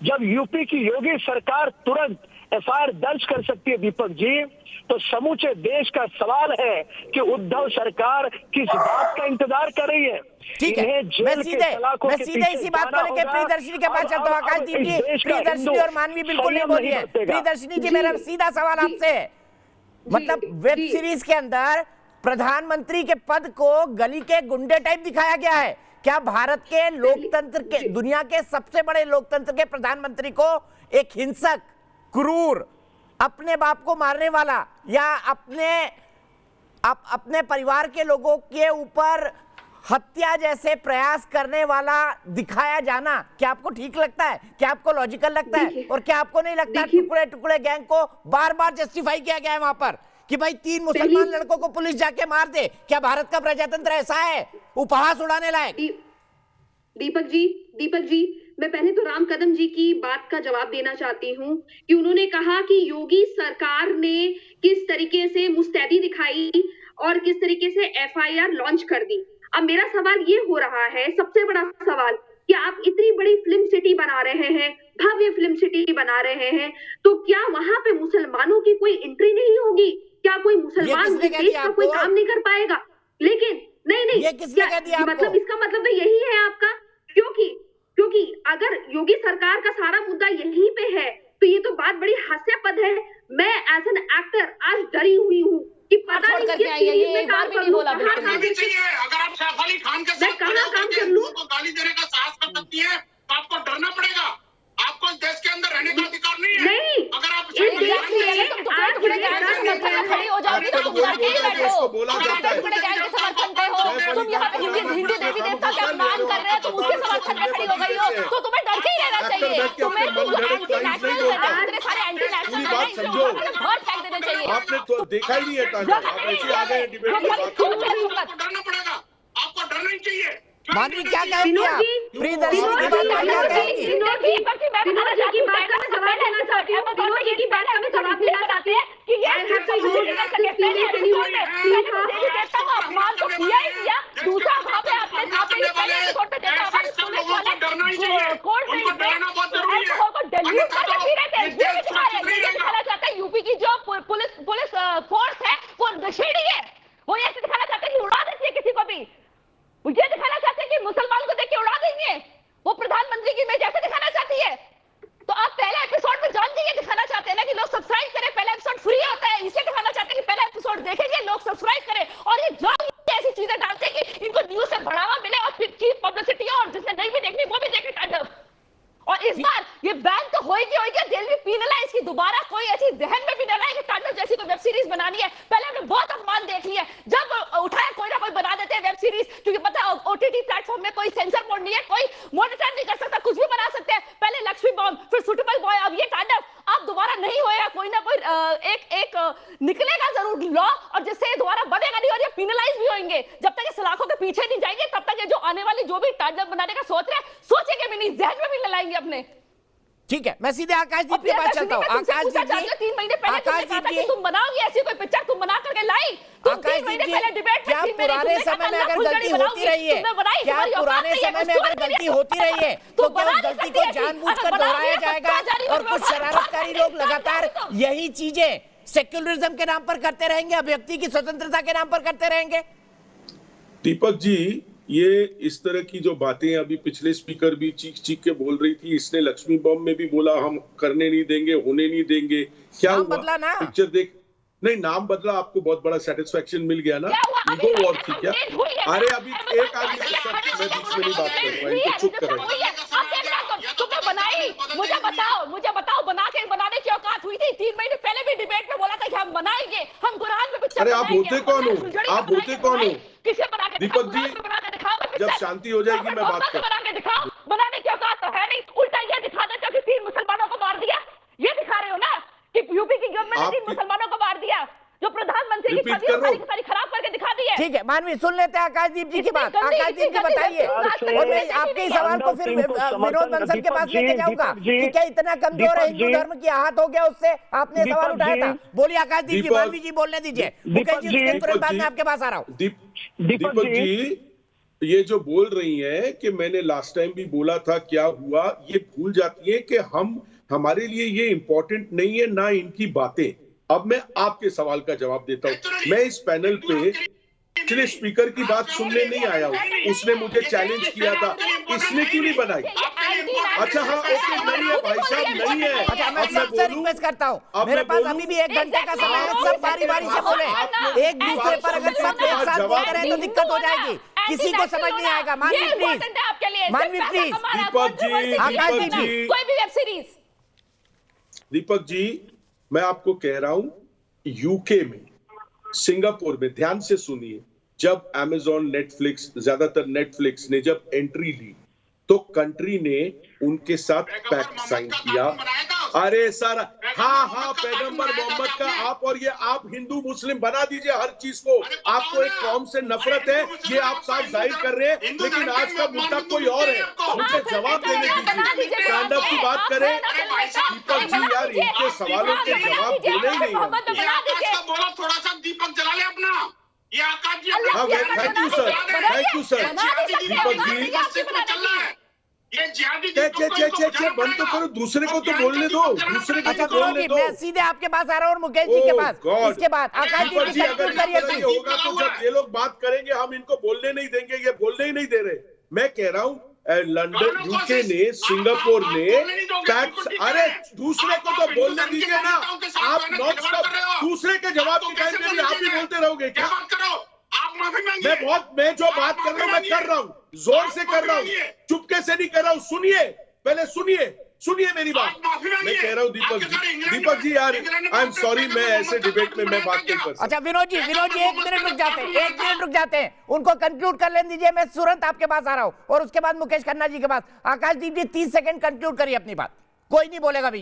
जब यूपी की योगी सरकार तुरंत एफआईआर दर्ज कर सकती है दीपक जी, तो समूचे देश का सवाल है कि उद्धव सरकार किस बात का इंतजार कर रही है। ठीक है, मैं सीधे इसी बात को लेकर प्रियदर्शनी के पास चलता हूँ। आकाशदीप जी, प्रियदर्शनी और मानवी बिल्कुल नहीं बोली है। प्रियदर्शनी जी, मेरा सीधा सवाल आपसे है, मतलब वेब सीरीज के अंदर प्रधानमंत्री के पद को गली के गुंडे टाइप दिखाया गया है। क्या भारत के लोकतंत्र के, दुनिया के सबसे बड़े लोकतंत्र के प्रधानमंत्री को एक हिंसक, क्रूर, अपने बाप को मारने वाला या अपने परिवार के लोगों के ऊपर हत्या जैसे प्रयास करने वाला दिखाया जाना क्या आपको ठीक लगता है? क्या आपको लॉजिकल लगता है? और क्या आपको नहीं लगता टुकड़े टुकड़े गैंग को बार बार जस्टिफाई किया गया है वहां पर कि भाई 3 मुसलमान लड़कों को पुलिस जाके मार दे? क्या भारत का प्रजातंत्र ऐसा है उपहास उड़ाने लायक? दीपक जी, मैं पहले तो राम कदम जी की बात का जवाब देना चाहती हूँ कि उन्होंने कहा कि योगी सरकार ने किस तरीके से मुस्तैदी दिखाई और किस तरीके से एफआईआर लॉन्च कर दी। अब मेरा सवाल ये हो रहा है, सबसे बड़ा सवाल, कि आप इतनी बड़ी फिल्म सिटी बना रहे हैं, भव्य फिल्म सिटी बना रहे हैं, तो क्या वहां पे मुसलमानों की कोई एंट्री नहीं होगी? क्या कोई मुसलमान देश का कोई काम नहीं कर पाएगा? लेकिन नहीं, मतलब इसका मतलब तो यही है आपका, क्योंकि अगर योगी सरकार का सारा मुद्दा यहीं पे है तो ये तो बात बड़ी हास्यास्पद है। मैं एज एन एक्टर आज डरी हुई हूँ कि पता नहीं किस चीज में काम कर लूं। अगर आप सैफ अली खान के साथ काम कर लूं तो गाली देने का साहस कर सकती है, तो आपको डरना पड़ेगा। आपको इस देश के अंदर रहने का अधिकार नहीं है। नहीं, अगर आप खड़ी हो जाओगी तो तुम डर के ही बैठो। तुम यहाँ पे हिंदू देवी देवता का अपमान कर रहे हो, तुम उसके समर्थन में खड़ी हो गई हो, तो तुम्हें डर के ही रहना चाहिए। तुम्हें एंटी नेशनल तेरे सारे एंटी नेशनल बहुत फेंक देने चाहिए। आपने तो देखा ही नहीं है, आप ऐसे आ गए डिबेट में बात कर रहे हैं। आपको डरना पड़ेगा, आपको डरना ही चाहिए। मानवी क्या कहेंगे आप? प्रियदर्शनी की बात पर क्या कहेंगी? विनोद जी की बात का मैं जवाब देना चाहती हूँ। विनोद जी की बात का मैं जवाब देना चाहती हूँ कि ये अपमान तो किया ही किया। दूसरा वहाँ पे आपने कोर्ट पे देखा होगा, दिखाना चाहता है यूपी की जो पुलिस फोर्स है वो नशेड़ी है। वो ये दिखाना चाहते हैं कि उड़ा देती है किसी को भी। वो ये दिखाना चाहते हैं कि मुसलमान को देख के उड़ा देंगे। वो प्रधानमंत्री की इमेज ऐसे दिखाना चाहती है। तो आप पहले एपिसोड में जान ये दिखाना चाहते हैं ना कि लोग सब्सक्राइब करें, पहला एपिसोड फ्री होता है, इसे दिखाना चाहते हैं कि पहला एपिसोड देखेंगे, लोग सब्सक्राइब करें, और ये जान ऐसी चीजें डालते हैं कि इनको न्यूज से बढ़ावा मिले और फिर चीप पब्लिसिटी हो, और जिसने नहीं भी देखनी वो भी देखे तांडव। और इस बार ये बैन तो होएगी, दिल भी पीनलाइज की दोबारा कोई ऐसी जहन में भी न लाए कि तांडव जैसी कोई वेब सीरीज बनानी है। पहले हमने बहुत अपमान देख लिया, जब उठाया कोई ना कोई बना देते हैं वेब सीरीज, क्योंकि पता है ओटीटी प्लेटफॉर्म में कोई सेंसर बोर्ड नहीं है, कोई मॉनिटर नहीं कर सकता, कुछ भी बना सकते हैं। पहले लक्ष्मी बॉम्ब, फिर सुटेबल बॉय, अब ये तांडव। अब दोबारा नहीं होएगा, कोई ना कोई एक निकलेगा जरूर लॉ, और जिससे दोबारा बनेगा नहीं, और ये पीनलाइज भी होंगे। जब तक ये सलाखों के पीछे नहीं जाएंगे तब तक ये जो आने वाली जो भी तांडव बनाने का सोच रहे हैं, सोचेंगे भी नहीं, जहन में भी न लाएंगे अपने। ठीक है, मैं सीधे आकाशदीप के पास चलता हूँ। आकाशदीप जी, 3 महीने पहले आकाशदीप जी, तुम बनाओगे ऐसी कोई पिक्चर, तुम बना करके लाई। तुम 3 महीने पहले डिबेट क्या पुराने समय में अगर गलती होती रही है, क्या पुराने समय में अगर गलती होती रही है तो क्या उस गलती को जानबूझकर दोहराया जाएगा? और कुछ शरारतकारी लोग लगातार यही चीजें सेक्युलरिज्म के नाम पर करते रहेंगे, अभिव्यक्ति की स्वतंत्रता के नाम पर करते रहेंगे? दीपक जी, ये इस तरह की जो बातें अभी पिछले स्पीकर भी चीख चीख के बोल रही थी, इसने लक्ष्मी बम में भी बोला हम करने नहीं देंगे, होने नहीं देंगे। क्या हुआ? बदला ना, पिक्चर देख, नहीं नाम बदला, आपको बहुत बड़ा सेटिस्फेक्शन मिल गया ना, ईगो वॉर थी क्या? अरे अभी एक आदमी के साथ मैं बीच में नहीं बात करूंगा, इनको चुप करें। तुमने बनाई, मुझे बताओ बनाने की औकात हुई थी? 3 महीने पहले भी डिबेट में बोला था कि हम बनाएंगे, हम कुरान में पिक्चर। अरे आप होते कौन हो? आप होते कौन हो? दीपक जी, जब शांति हो जाएगी मैं बात करूँ। बनाने की औकात तो है नहीं, उल्टा ये दिखा देते हो कि 3 मुसलमानों को मार दिया। ये दिखा रहे हो ना कि यूपी की गवर्नमेंट ने 3 मुसलमानों को मार दिया, जो प्रधानमंत्री की छवि सारी खराब करके दिखा दी है। ठीक है मानवी, सुन लेते हैं आकाशदीप जी की बात। आकाशदीप जी बताइए, और मैं आपके सवाल को फिर विनोद बंसल के पास लेके जाऊंगा कि क्या इतना कमजोर है हिंदू धर्म की आहत हो गया उससे? आपने सवाल उठाया था। बोलिए आकाशदीप जी, मानवी जी बोलने दीजिए, मुकेश जी उसके तुरंत बाद में आपके पास आ रहा हूँ। दीपक जी, ये जो बोल रही हैं कि मैंने लास्ट टाइम भी बोला था क्या हुआ, ये भूल जाती है कि हमारे लिए ये इंपॉर्टेंट नहीं है ना इनकी बातें। अब मैं आपके सवाल का जवाब देता हूं। मैं इस पैनल पे पिछले स्पीकर की बात सुनने नहीं आया हूं, उसने मुझे चैलेंज किया था, इसने क्यों नहीं बनाई? अच्छा हाँ, ओके, नहीं है भाई साहब, नहीं है। अच्छा, मैं सबसे रिक्वेस्ट करता हूँ, मेरे पास अभी भी 1 घंटे का समय है, सब बारी बारी से बोले। एक दूसरे पर अगर सब एक साथ बोलते रहे तो दिक्कत हो जाएगी, किसी को समझ नहीं आएगा। मानवी प्लीज, मानवी प्लीज। दीपक जी, आकाशदीप जी, कोई भी वेब सीरीज। दीपक जी, मैं आपको कह रहा हूं, यूके में, सिंगापुर में, ध्यान से सुनिए, जब अमेजॉन, नेटफ्लिक्स, ज्यादातर नेटफ्लिक्स ने जब एंट्री ली तो कंट्री ने उनके साथ पैक्ट साइन किया। अरे सर, हाँ, पैगंबर मोहम्मद का आप और ये आप हिंदू मुस्लिम बना दीजिए हर चीज को। आपको एक कौम से नफरत है, ये आप साफ जाहिर कर रहे हैं, लेकिन आज का मुद्दा कोई और है। मुझे जवाब देने दीजिए, स्टैंड अप की बात करें। दीपक जी यार, इनके सवालों के जवाब देने ही नहीं है। बोला थोड़ा सा दीपक जला ले अपना। ये आकाश जी, हाँ, thank you sir. Deepak ji, ये जिहादी बंद तो करो, दूसरे को तो बोलने दो, दूसरे को तो बोलने दो। मैं सीधे आपके पास आ रहा हूँ और मुकेश जी के पास। इसके बाद आकाशदीप जी कंक्लूड करिए प्लीज। होगा तो जब ये लोग बात करेंगे हम इनको बोलने नहीं देंगे, ये बोलने ही नहीं दे रहे। मैं कह रहा हूँ, लंदन, यूके ने, सिंगापुर ने टैक्स, अरे दूसरे को तो बोलने दीजिए ना। आप नॉट स्टॉप, दूसरे के जवाब के टाइम में भी आप ही बोलते रहोगे क्या? मैं जो बात कर रहा हूँ मैं कर रहा हूँ, जोर से कर रहा हूँ, चुपके से नहीं कर रहा हूँ। सुनिए, पहले सुनिए मेरी बात। मैं कह रहा हूँ दीपक जी यार, आई एम सॉरी, मैं ऐसे डिबेट में मैं बात नहीं कर सकता। अच्छा विनोद जी 1 मिनट रुक जाते हैं, उनको कंक्लूड कर लेने दीजिए। मैं तुरंत आपके पास आ रहा हूँ और उसके बाद मुकेश खन्ना जी के पास। आकाशदीप जी 30 सेकंड कंक्लूड करिए अपनी बात, कोई नहीं बोलेगा भी।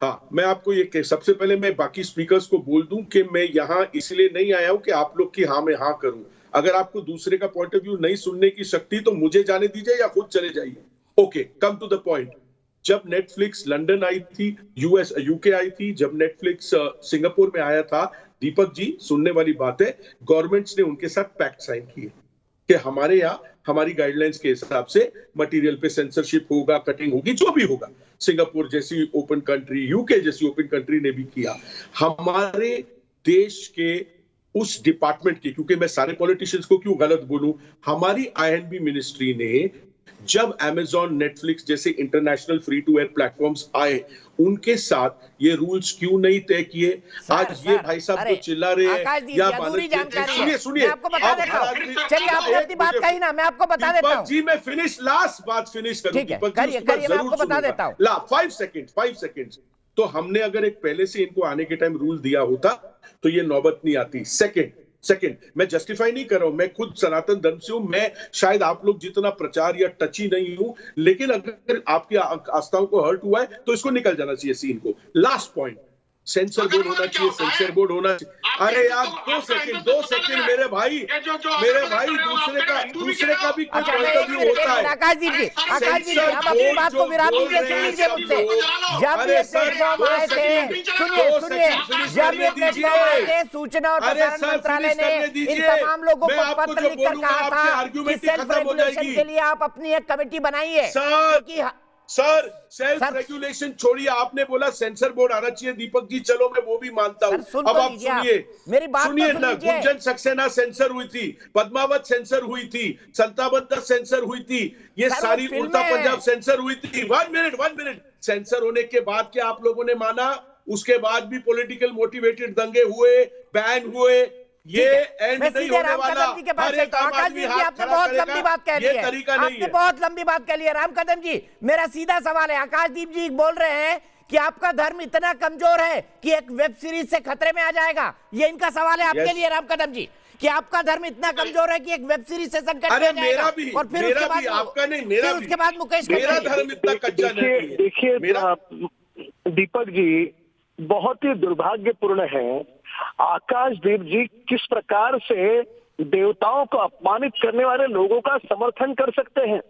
हाँ, मैं आपको ये कह, सबसे पहले मैं बाकी स्पीकर्स को बोल दूं कि मैं यहाँ इसलिए नहीं आया हूं कि आप लोग की हाँ में हाँ करूं। अगर आपको दूसरे का पॉइंट ऑफ व्यू नहीं सुनने की शक्ति तो मुझे जाने दीजिए या खुद चले जाइए। Okay, come to the point. जब नेटफ्लिक्स लंदन आई थी, यूके आई थी, जब नेटफ्लिक्स सिंगापुर में आया था, दीपक जी सुनने वाली बात है, गवर्नमेंट्स ने उनके साथ पैक्ट साइन किए कि हमारे यहाँ हमारी गाइडलाइंस के हिसाब से मटेरियल पे सेंसरशिप होगा, कटिंग होगी, जो भी होगा। सिंगापुर जैसी ओपन कंट्री, यूके जैसी ओपन कंट्री ने भी किया। हमारे देश के उस डिपार्टमेंट की, क्योंकि मैं सारे पॉलिटिशियंस को क्यों गलत बोलूं, हमारी आईएनबी मिनिस्ट्री ने जब अमेजॉन, नेटफ्लिक्स जैसे international free to air platforms आए, उनके साथ ये रूल्स क्यों नहीं तय किए? आज ये भाई साहब तो चिल्ला रहे हैं या सुनिए, आपको बता देता हूं। चलिए आपने अपनी बात कही ना, मैं आपको बता देता हूं। जी मैं लास्ट बात फिनिश करूं। ठीक है, करिए, मैं आपको बता देता हूं। 5 सेकंड। तो हमने अगर एक पहले से इनको आने के टाइम रूल दिया होता तो ये नौबत नहीं आती। सेकंड, मैं जस्टिफाई नहीं कर रहा हूं, मैं खुद सनातन धर्म से हूं, मैं शायद आप लोग जितना प्रचार या टची नहीं हूं, लेकिन अगर आपकी आस्थाओं को हर्ट हुआ है तो इसको निकल जाना चाहिए सीन को। लास्ट पॉइंट, सेंसर बोर्ड होना चाहिए, सेंसर बोर्ड होना चाहिए। अरे यार 2 सेकंड मेरे भाई दूसरे का भी कुछ पॉइंट ऑफ व्यू होता है। आकाश जी आप अपनी बात को विराम दीजिए, सुन लीजिए मुझसे। जब ये प्लेटफॉर्म आए थे, सुनिए, जब ये प्लेटफॉर्म आए थे, सूचना और प्रसारण मंत्रालय ने इन तमाम लोगों को पत्र लिखकर कहा था कि सेल्फ रेगुलेशन के लिए आप अपनी एक कमेटी बनाइए। सर सेल्फ रेगुलेशन छोड़िए, आपने बोला सेंसर बोर्ड आना चाहिए दीपक जी, चलो मैं वो भी मानता हूँ। अब आप सुनिए मेरी बात, सुनिए ना, गुंजन सक्सेना सेंसर हुई थी, पद्मावत सेंसर हुई थी, संताबद्ध सेंसर हुई थी, ये सारी उल्टा पंजाब सेंसर हुई थी। 1 मिनट सेंसर होने के बाद क्या आप लोगों ने माना? उसके बाद भी पॉलिटिकल मोटिवेटेड दंगे हुए, बैन हुए, ये एंड नहीं होने वाला। आकाश जी आपने बहुत लंबी बात कह ली है, आपने बहुत लंबी बात कह ली है। राम कदम जी मेरा सीधा सवाल है, आकाशदीप जी बोल रहे हैं कि आपका धर्म इतना कमजोर है कि एक वेब सीरीज से खतरे में आ जाएगा, ये इनका सवाल है आपके लिए राम कदम जी, कि आपका धर्म इतना कमजोर है कि एक वेब सीरीज से संकट में जाएगा। और फिर उसके बाद आपका नहीं, मेरा उसके बाद मुकेश, मेरा धर्म इतना कच्चा नहीं है। देखिए दीपक जी, बहुत ही दुर्भाग्यपूर्ण है आकाशदीप जी किस प्रकार से देवताओं को अपमानित करने वाले लोगों का समर्थन कर सकते हैं।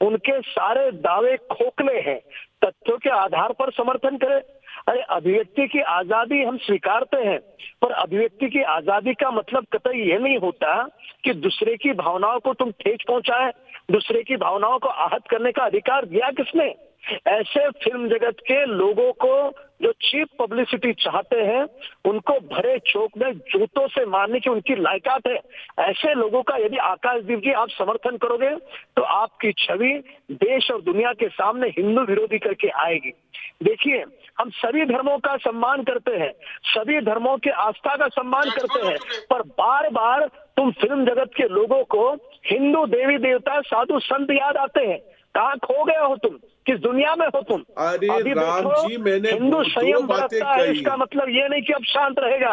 उनके सारे दावे खोखले हैं, तथ्यों के आधार पर समर्थन करें। अरे अभिव्यक्ति की आजादी हम स्वीकारते हैं, पर अभिव्यक्ति की आजादी का मतलब कतई ये नहीं होता कि दूसरे की भावनाओं को तुम ठेस पहुंचाए, दूसरे की भावनाओं को आहत करने का अधिकार दिया किसने? ऐसे फिल्म जगत के लोगों को जो चीप पब्लिसिटी चाहते हैं, उनको भरे चौक में जूतों से मारने की उनकी लायकात है। ऐसे लोगों का यदि आकाशदीप जी आप समर्थन करोगे तो आपकी छवि देश और दुनिया के सामने हिंदू विरोधी करके आएगी। देखिए, हम सभी धर्मों का सम्मान करते हैं, सभी धर्मों के आस्था का सम्मान करते हैं, पर बार बार तुम फिल्म जगत के लोगों को हिंदू देवी देवता साधु संत याद आते हैं। कहाँ खो गए हो तुम? किस दुनिया में हो तुम? अरे राम जी, मैंने हिंदू संयम बातें बरतता है, कही। इसका मतलब ये नहीं कि अब शांत रहेगा।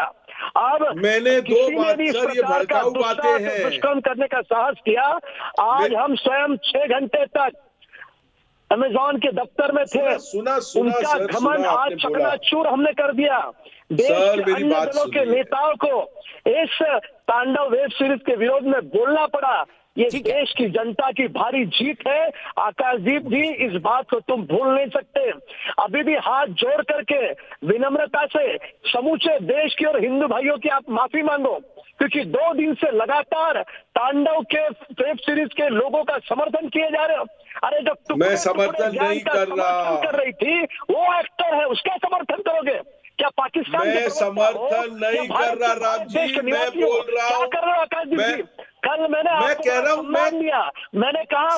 अब मैंने दो बात सर, ये भड़काऊ बातें हैं। दुष्कर्म करने का साहस किया। आज हम स्वयं 6 घंटे तक अमेजॉन के दफ्तर में थे। सुना उनका घमंड आज चकनाचूर हमने कर दिया। देश के अन्य दलों के नेताओं को इस तांडव वेब सीरीज के विरोध में बोलना पड़ा। ये देश की जनता की भारी जीत है। आकाशदीप जी, इस बात को तुम भूल नहीं सकते। अभी भी हाथ जोड़ करके विनम्रता से समूचे देश की और हिंदू भाइयों की आप माफी मांगो, क्योंकि 2 दिन से लगातार तांडव के वेब सीरीज के लोगों का समर्थन किए जा रहे हो। अरे जब मैं समर्थन नहीं कर रहा, कर रही थी, वो एक्टर है, उसका समर्थन करोगे क्या? पाकिस्तान मैं समर्थन नहीं कर रहा राम जी, मैं बोल रहा हूँ। क्या कर रहे हो आकाशदीप जी? कल मैंने कह रहा हूँ, मैं दिया, मैंने कहा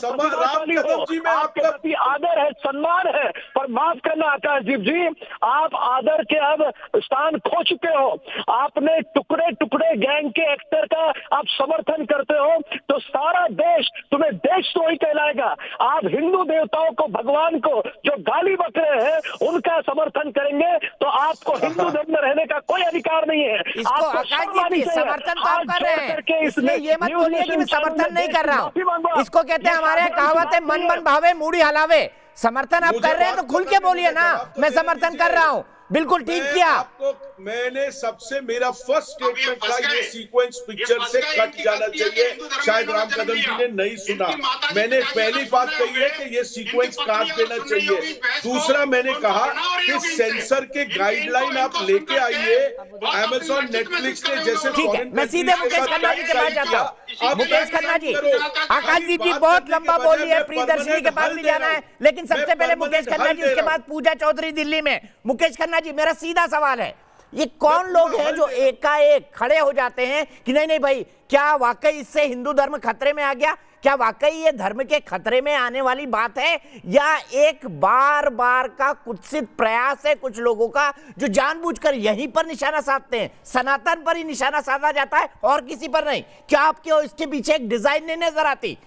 आपके प्रति आदर है, सम्मान है, पर माफ करना आकाशदीप जी, आप आदर के अब स्थान खो चुके हो। आपने टुकड़े टुकड़े गैंग के एक्टर का आप समर्थन करते हो तो सारा देश तुम्हें देशद्रोही कहलाएगा। आप हिंदू देवताओं को, भगवान को जो गाली बक रहे हैं, उनका समर्थन करेंगे तो आपको हिंदू धर्म में रहने का कोई अधिकार नहीं है। आपको समर्थन तो आप कर रहे हैं, इसलिए ये मत बोलिए कि मैं समर्थन नहीं कर रहा हूँ। इसको कहते हैं, हमारे कहावत है, मन मन भावे मूड़ी हलावे। समर्थन आप कर रहे हैं तो खुल के बोलिए ना, मैं समर्थन कर रहा हूँ। बिल्कुल ठीक किया। मैंने सबसे, मेरा फर्स्ट स्टेटमेंट था ये सीक्वेंस पिक्चर से कट जाना चाहिए। शायद राम कदम जी ने नहीं सुना। मैंने पहली बात कही है कि ये सीक्वेंस काट देना चाहिए। दूसरा मैंने कहा कि सेंसर के गाइडलाइन आप लेके आइए। अमेज़न, नेटफ्लिक्स ने जैसे, ठीक है, मैं सीधे मुकेश खन्ना जी के पास जाता हूँ। मुकेश खन्ना जी, आकाशदीप जी बहुत लंबा बोली है, प्रियदर्शनी के पास भी जाना है, लेकिन सबसे पहले मुकेश खन्ना जी, उसके बाद पूजा चौधरी दिल्ली में। मुकेश खन्ना जी, मेरा सीधा सवाल है, ये कौन लोग हैं जो एकाएक खड़े हो जाते हैं कि नहीं नहीं भाई, क्या वाकई इससे हिंदू धर्म खतरे में आ गया? क्या वाकई ये धर्म के खतरे में आने वाली बात है, या एक बार बार का कुत्सित प्रयास है कुछ लोगों का जो जानबूझकर यहीं पर निशाना साधते हैं? सनातन पर ही निशाना साधा जाता है और किसी पर नहीं। क्या आपके इसके पीछे एक डिजाइन नहीं नजर आती?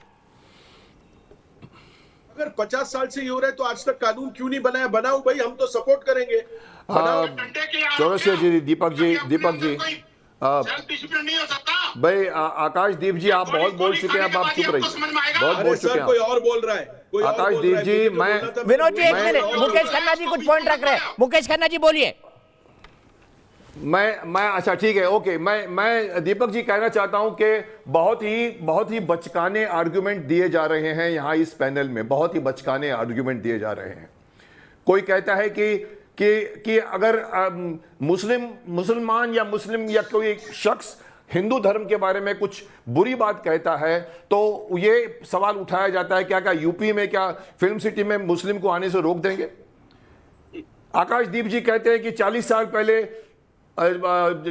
अगर 50 साल से ये हो रहा है तो आज तक कानून क्यों नहीं बनाया? बनाओ भाई, हम तो सपोर्ट करेंगे। चौरसिया जी, दीपक जी भाई, आकाशदीप जी आप बहुत बोल चुके हैं, अब आप चुप रहिए, बहुत बोल चुके हैं। कोई और बोल रहा है, आकाशदीप जी, मैं विनोद जी एक मिनट, मुकेश खन्ना जी कुछ पॉइंट रख रहे हैं। मुकेश खन्ना जी बोलिए। मैं अच्छा ठीक है, ओके। मैं दीपक जी कहना चाहता हूं कि बहुत ही बचकाने आर्गुमेंट दिए जा रहे हैं यहां इस पैनल में, बहुत ही बचकाने आर्गुमेंट दिए जा रहे हैं। कोई कहता है कि अगर मुसलमान या मुस्लिम या कोई शख्स हिंदू धर्म के बारे में कुछ बुरी बात कहता है तो ये सवाल उठाया जाता है क्या यूपी में क्या फिल्म सिटी में मुस्लिम को आने से रोक देंगे? आकाशदीप जी कहते हैं कि 40 साल पहले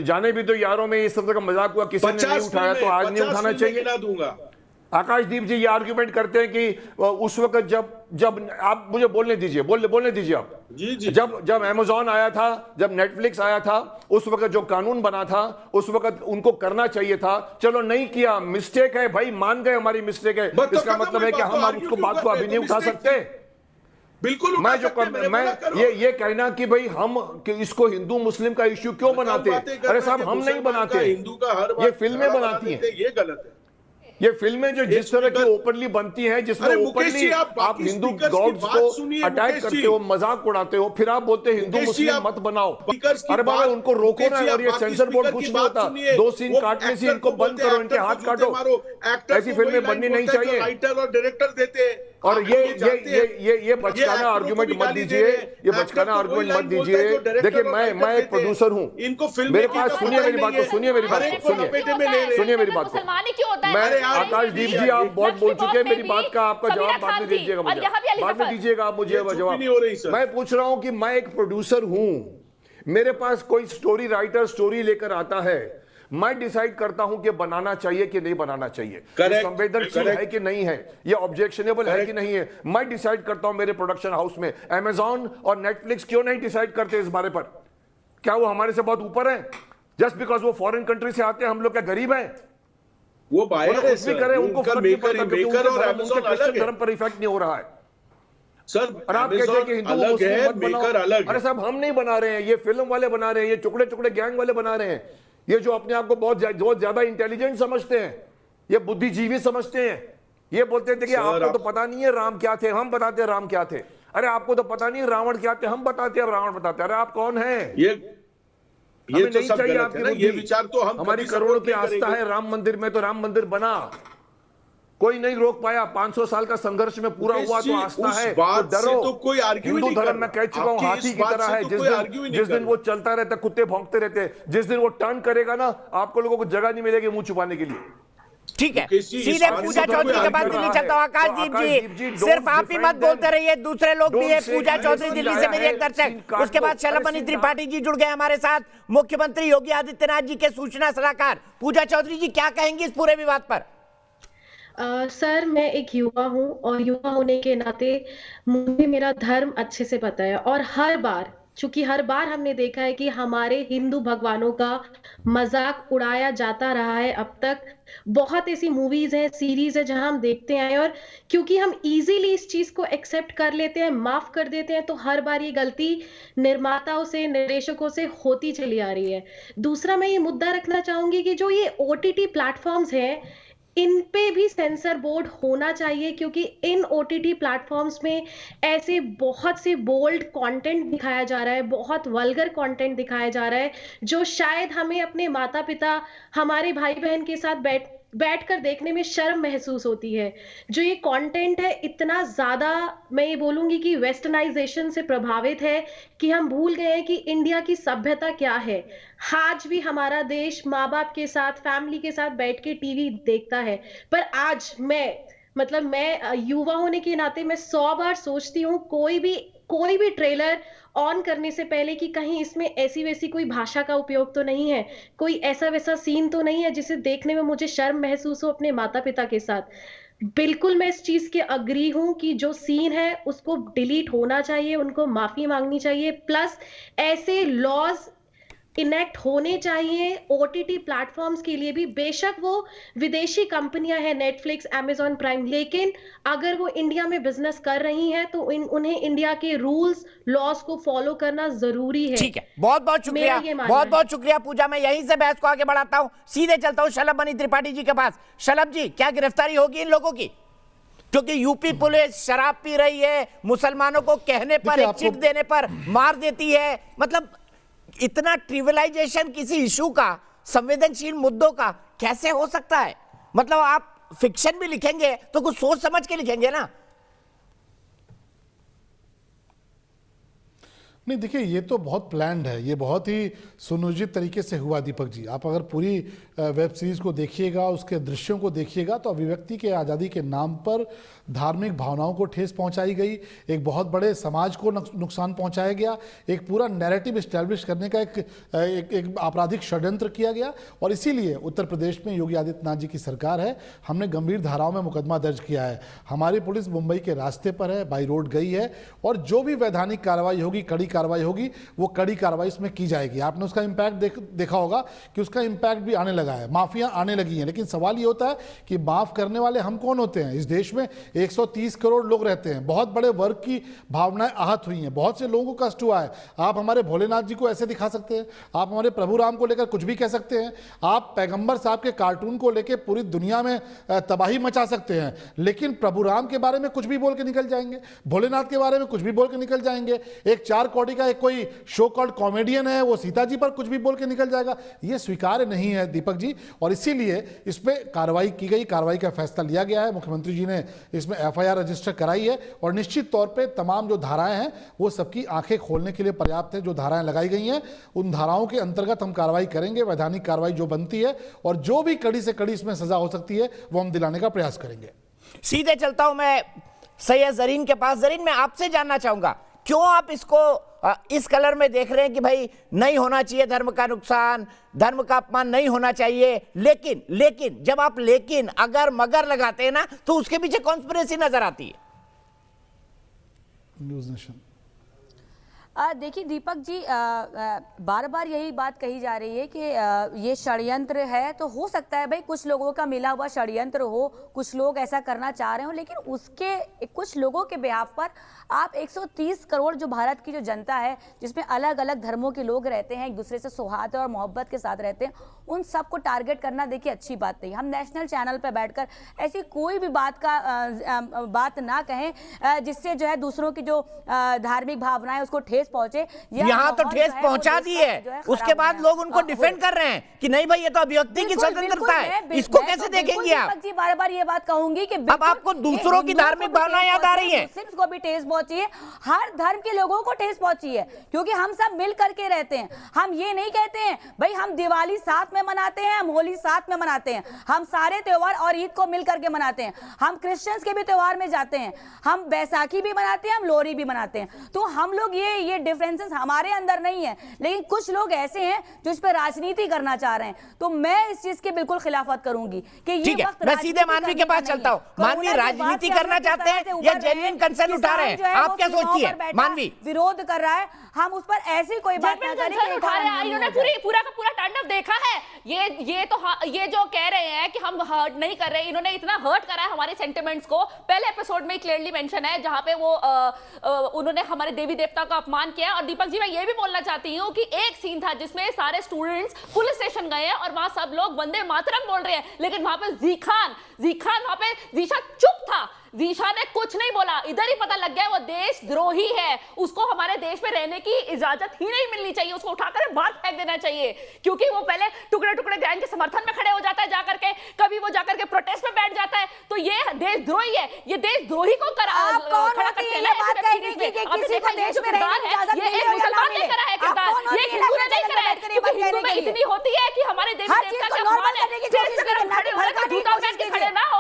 जाने भी तो यारों में इस तरह का मजाक हुआ, किसी ने नहीं उठाया तो आज नहीं उठाना चाहिए। दूंगा। आकाशदीप जी ये आर्गुमेंट करते हैं कि उस वक्त जब आप मुझे बोलने दीजिए, बोलने दीजिए आप जी। जब अमेज़न आया था, जब नेटफ्लिक्स आया था, उस वक्त जो कानून बना था उस वक्त उनको करना चाहिए था। चलो नहीं किया, मिस्टेक है भाई, मान गए हमारी मिस्टेक है, इसका मतलब है कि हम उसको बात को अभी नहीं उठा सकते। बिल्कुल मैं ये कहना कि भाई कि इसको हिंदू मुस्लिम का इश्यू क्यों बनाते हैं? अरे साहब हम नहीं बनाते, हिंदू का हर ये फिल्में बनाती हैं, ये गलत है। ये फिल्में जो जिस तरह की ओपनली बनती हैं, जिसमें ओपनली आप हिंदू गॉड्स को अटैक करते हो, मजाक उड़ाते हो, फिर आप बोलते हैं हिंदू मुस्लिम मत बनाओ। अरे बाबा उनको रोको ना, और ये सेंसर बोर्ड कुछ नहीं होता, 2 सीन काटने से इनको बंद करो, इनके हाथ काटो। ऐसी फिल्में बननी नहीं चाहिए। राइटर और डायरेक्टर देते हैं। और ये बचकाना आर्गुमेंट मत दीजिए, ये बचकाना आर्गुमेंट मत दीजिए। देखिए मैं एक प्रोड्यूसर हूँ, मेरे पास सुनिए मेरी बात को, सुनिए मेरी बात को। मैं आकाशदीप जी आप बहुत बोल चुके हैं, मेरी बात का आपका जवाब बाद में दीजिएगा, मुझे बाद में दीजिएगा आप मुझे जवाब। मैं पूछ रहा हूं कि मैं एक प्रोड्यूसर हूं, मेरे पास कोई स्टोरी राइटर स्टोरी लेकर आता है, मैं डिसाइड करता हूं कि बनाना चाहिए कि नहीं बनाना चाहिए, ये संवेदनशील है कि नहीं है, ये ऑब्जेक्शनेबल है कि नहीं है, मैं डिसाइड करता हूं मेरे प्रोडक्शन हाउस में। अमेज़न और नेटफ्लिक्स क्यों नहीं डिसाइड करते इस बारे पर? क्या वो हमारे से बहुत ऊपर है? जस्ट बिकॉज वो फॉरेन कंट्री से आते हैं, हम लोग क्या गरीब हैं? वो बायर है सर, उनको फर्क नहीं पड़ता क्योंकि उनके क्रिश्चियन धर्म पर इफेक्ट नहीं हो रहा है सर। और आप कहते हैं कि हिंदू मुस्लिम मत बनाओ। अरे साहब हम नहीं बना रहे हैं, ये फिल्म वाले बना रहे हैं, ये टुकड़े टुकड़े गैंग वाले बना रहे हैं, ये जो अपने आप को बहुत ज्यादा इंटेलिजेंट समझते हैं, ये बुद्धिजीवी समझते हैं, ये बोलते थे कि आपको तो पता नहीं है राम क्या थे, हम बताते हैं राम क्या थे। अरे आपको तो पता नहीं रावण क्या थे, हम बताते हैं रावण बताते। अरे आप कौन हैं? ये तो सब गलत है ना, ये विचार तो हम हमारी करोड़ों की आस्था है राम मंदिर में, तो राम मंदिर बना, कोई नहीं रोक पाया। 500 साल का संघर्ष में पूरा हुआ तो आस्था है, तो डरो। तो कोई हिंदू धर्म में कह चुका हूं हाथी की तरह है, जिस दिन वो चलता रहता कुत्ते भौंकते रहते, जिस दिन वो टर्न करेगा ना आपको लोगों को जगह नहीं मिलेगी मुंह छुपाने के लिए। ठीक है, सीधे पूजा चौधरी के बाद दिल्ली चलता हूं। आकाशदीप जी सिर्फ आप ही मत बोलते रहिए, दूसरे लोग भी है। पूजा चौधरी दिल्ली से मेरी एक दर्शक, उसके बाद शलभमणि त्रिपाठी जी जुड़ गए हमारे साथ, मुख्यमंत्री योगी आदित्यनाथ जी के सूचना सलाहकार। पूजा चौधरी जी क्या कहेंगी इस पूरे विवाद पर? सर मैं एक युवा हूं और युवा होने के नाते मुझे मेरा धर्म अच्छे से पता है, और चूंकि हर बार हमने देखा है कि हमारे हिंदू भगवानों का मजाक उड़ाया जाता रहा है। अब तक बहुत ऐसी मूवीज हैं, सीरीज है जहां हम देखते आए, और क्योंकि हम इजीली इस चीज को एक्सेप्ट कर लेते हैं, माफ कर देते हैं, तो हर बार ये गलती निर्माताओं से, निर्देशकों से होती चली आ रही है। दूसरा मैं ये मुद्दा रखना चाहूंगी कि जो ये OTT प्लेटफॉर्म्स हैं, इन पे भी सेंसर बोर्ड होना चाहिए, क्योंकि इन OTT प्लेटफॉर्म्स में ऐसे बहुत से बोल्ड कंटेंट दिखाया जा रहा है, बहुत वल्गर कंटेंट दिखाया जा रहा है, जो शायद हमें अपने माता पिता, हमारे भाई बहन के साथ बैठकर देखने में शर्म महसूस होती है। जो ये कंटेंट है इतना ज्यादा, मैं ये बोलूंगी कि वेस्टर्नाइजेशन से प्रभावित है कि हम भूल गए हैं कि इंडिया की सभ्यता क्या है। आज भी हमारा देश माँ बाप के साथ, फैमिली के साथ बैठ के टीवी देखता है, पर आज मैं युवा होने के नाते मैं 100 बार सोचती हूँ कोई भी ट्रेलर ऑन करने से पहले कि कहीं इसमें ऐसी वैसी कोई भाषा का उपयोग तो नहीं है, कोई ऐसा वैसा सीन तो नहीं है जिसे देखने में मुझे शर्म महसूस हो अपने माता पिता के साथ। बिल्कुल मैं इस चीज के अग्री हूं कि जो सीन है उसको डिलीट होना चाहिए, उनको माफी मांगनी चाहिए, प्लस ऐसे लॉज इनेक्ट होने चाहिए OTT प्लेटफॉर्म्स के लिए भी। बेशक वो विदेशी कंपनियां हैं, नेटफ्लिक्स, अमेज़न प्राइम, लेकिन अगर वो इंडिया में बिजनेस कर रही हैं तो उन्हें इंडिया के रूल्स लॉज को फॉलो करना जरूरी है। ठीक है, बहुत बहुत शुक्रिया, बहुत बहुत शुक्रिया पूजा। मैं यहीं से बहस को आगे बढ़ाता हूं, सीधे चलता हूं शलभमणि त्रिपाठी जी के पास। शलभ जी, क्या गिरफ्तारी होगी इन लोगों की? क्योंकि यूपी पुलिस शराब पी रही है, मुसलमानों को कहने पर, एक चिट देने पर मार देती है, मतलब इतना ट्रिविलाइजेशन किसी इशू का, संवेदनशील मुद्दों का कैसे हो सकता है? मतलब आप फिक्शन भी लिखेंगे तो कुछ सोच समझ के लिखेंगे ना। नहीं देखिए, ये तो बहुत प्लान्ड है, ये बहुत ही सुनियोजित तरीके से हुआ दीपक जी। आप अगर पूरी वेब सीरीज को देखिएगा, उसके दृश्यों को देखिएगा, तो अभिव्यक्ति के आज़ादी के नाम पर धार्मिक भावनाओं को ठेस पहुंचाई गई, एक बहुत बड़े समाज को नुकसान पहुंचाया गया, एक पूरा नैरेटिव इस्टेब्लिश करने का एक आपराधिक षड्यंत्र किया गया। और इसीलिए उत्तर प्रदेश में योगी आदित्यनाथ जी की सरकार है, हमने गंभीर धाराओं में मुकदमा दर्ज किया है। हमारी पुलिस मुंबई के रास्ते पर है, बाई रोड गई है, और जो भी वैधानिक कार्रवाई होगी, कड़ी कार्रवाई होगी, वो कड़ी कार्रवाई इसमें की जाएगी। आपने उसका इम्पैक्ट देखा होगा कि उसका इम्पैक्ट भी आने लगा है, माफिया आने लगी हैं। लेकिन सवाल ये होता है कि माफ करने वाले हम कौन होते हैं? इस देश में 130 करोड़ लोग रहते हैं, बहुत बड़े वर्ग की भावनाएं आहत हुई हैं, बहुत से लोगों को कष्ट हुआ है। आप हमारे भोलेनाथ जी को ऐसे दिखा सकते हैं, आप हमारे प्रभु राम को लेकर कुछ भी कह सकते हैं, आप पैगंबर साहब के कार्टून को लेकर पूरी दुनिया में तबाही मचा सकते हैं, लेकिन प्रभु राम के बारे में कुछ भी बोल के निकल जाएंगे, भोलेनाथ के बारे में कुछ भी बोल के निकल जाएंगे। एक 4 कौड़ी का एक कोई शो कॉल्ड कॉमेडियन है, वो सीता जी पर कुछ भी बोल के निकल जाएगा। ये स्वीकार्य नहीं है दीपक जी, और इसीलिए इस पे कार्रवाई की गई, कार्रवाई का फैसला लिया गया है। मुख्यमंत्री जी ने इसमें एफआईआर रजिस्टर कराई है, और निश्चित तौर पे तमाम जो धाराएं हैं वो सबकी आंखें खोलने के लिए पर्याप्त है। जो धाराएं लगाई गई हैं उन धाराओं के अंतर्गत हम कार्रवाई करेंगे, वैधानिक कार्रवाई जो बनती है, और जो भी कड़ी से कड़ी इसमें सजा हो सकती है वो हम दिलाने का प्रयास करेंगे। सीधे चलता हूं मैं सैयद जरीन के पास। जरीन, मैं आपसे जानना चाहूंगा, क्यों आप इसको इस कलर में देख रहे हैं कि भाई नहीं होना चाहिए धर्म का न्युकसान, धर्म का अपमान नहीं होना चाहिए, लेकिन जब आप लेकिन अगर मगर लगाते हैं ना, तो उसके पीछे कॉन्स्पिरेसी नजर आती है। News nation. देखिए दीपक जी, बार बार यही बात कही जा रही है कि ये षड्यंत्र है। तो हो सकता है भाई कुछ लोगों का मिला हुआ षड्यंत्र हो, कुछ लोग ऐसा करना चाह रहे हो, लेकिन उसके कुछ लोगों के बिहाफ पर आप 130 करोड़ जो भारत की जो जनता है, जिसमें अलग अलग धर्मों के लोग रहते हैं, एक दूसरे से सौहार्द और मोहब्बत के साथ रहते हैं, उन सबको टारगेट करना देखिए अच्छी बात नहीं। हम नेशनल चैनल पर बैठकर ऐसी कोई भी बात ना कहें जिससे जो है दूसरों की जो धार्मिक भावनाएं उसको ठेस पहुंचे। यहाँ तो ठेस पहुंचा दी है, उसके बाद लोग उनको डिफेंड कर रहे हैं कि नहीं भाई ये तो अभिव्यक्ति की स्वतंत्रता है, इसको कैसे देखेंगे आप? जी बार बार ये बात कहूंगी कि अब आपको दूसरों की धार्मिक भावनाएं याद आ रही है। मुस्लिम्स को भी ठेस पहुंची है, हर धर्म के लोगों को ठेस पहुंची है, क्योंकि हम सब मिल करके रहते हैं। हम ये नहीं कहते हैं भाई हम दिवाली साथ में मनाते हैं, हम होली साथ में मनाते हैं, हम सारे त्योहार और ईद को मिल करके मनाते हैं, हम क्रिश्चियंस के भी त्योहार में जाते हैं, हम बैसाखी भी मनाते हैं, हम लोहड़ी भी मनाते हैं। तो हम लोग ये डिफरेंसेस हमारे अंदर नहीं है, लेकिन कुछ लोग ऐसे हैं जो इस पर राजनीति करना चाह रहे हैं। तो मैं इस चीज के बिल्कुल खिलाफत करूंगी कि ये वक्त मैं सीधे मानवी के पास चलता हूं। मानवी राजनीति करना चाहते हैं या जेन्युइन कंसर्न उठा रहे हैं? आप क्या सोचती है? मानवी विरोध कर रहा है, हम उस पर ऐसी कोई बात नहीं करें। इन्होंने पूरा का पूरा तांडव देखा है। ये जो कह रहे हैं कि हम हर्ट नहीं कर रहे, इन्होंने इतना हर्ट करा है हमारे सेंटिमेंट्स को। पहले एपिसोड में क्लियरली मेंशन है जहां पे वो उन्होंने हमारे देवी देवता का अपमान किया। और दीपक जी मैं ये भी बोलना चाहती हूँ कि एक सीन था जिसमें सारे स्टूडेंट्स पुलिस स्टेशन गए हैं और वहां सब लोग वंदे मातरम बोल रहे हैं, लेकिन वहां पे जीखान वहां पे जीशा चुप था, जीशा ने कुछ नहीं बोला। इधर ही पता लग गया वो देशद्रोही है, उसको हमारे देश में रहने की इजाजत ही नहीं मिलनी चाहिए, उसको उठाकर बाहर फेंक देना चाहिए। क्योंकि वो पहले टुकड़े टुकड़े गैंग के समर्थन में खड़े हो जाता है जाकर के, कभी वो जाकर के प्रोटेस्ट में बैठ जाता है। तो ये देशद्रोही है, ये देशद्रोही को खड़ा करते हैं। मुसलमान ने करा है किरदार, ये हिंदू ने नहीं करा है, क्योंकि हिंदू में इतनी होती है कि हमारे देवी देवता का अपमान है, खड़े होकर जूता पहन के खड़े ना हो।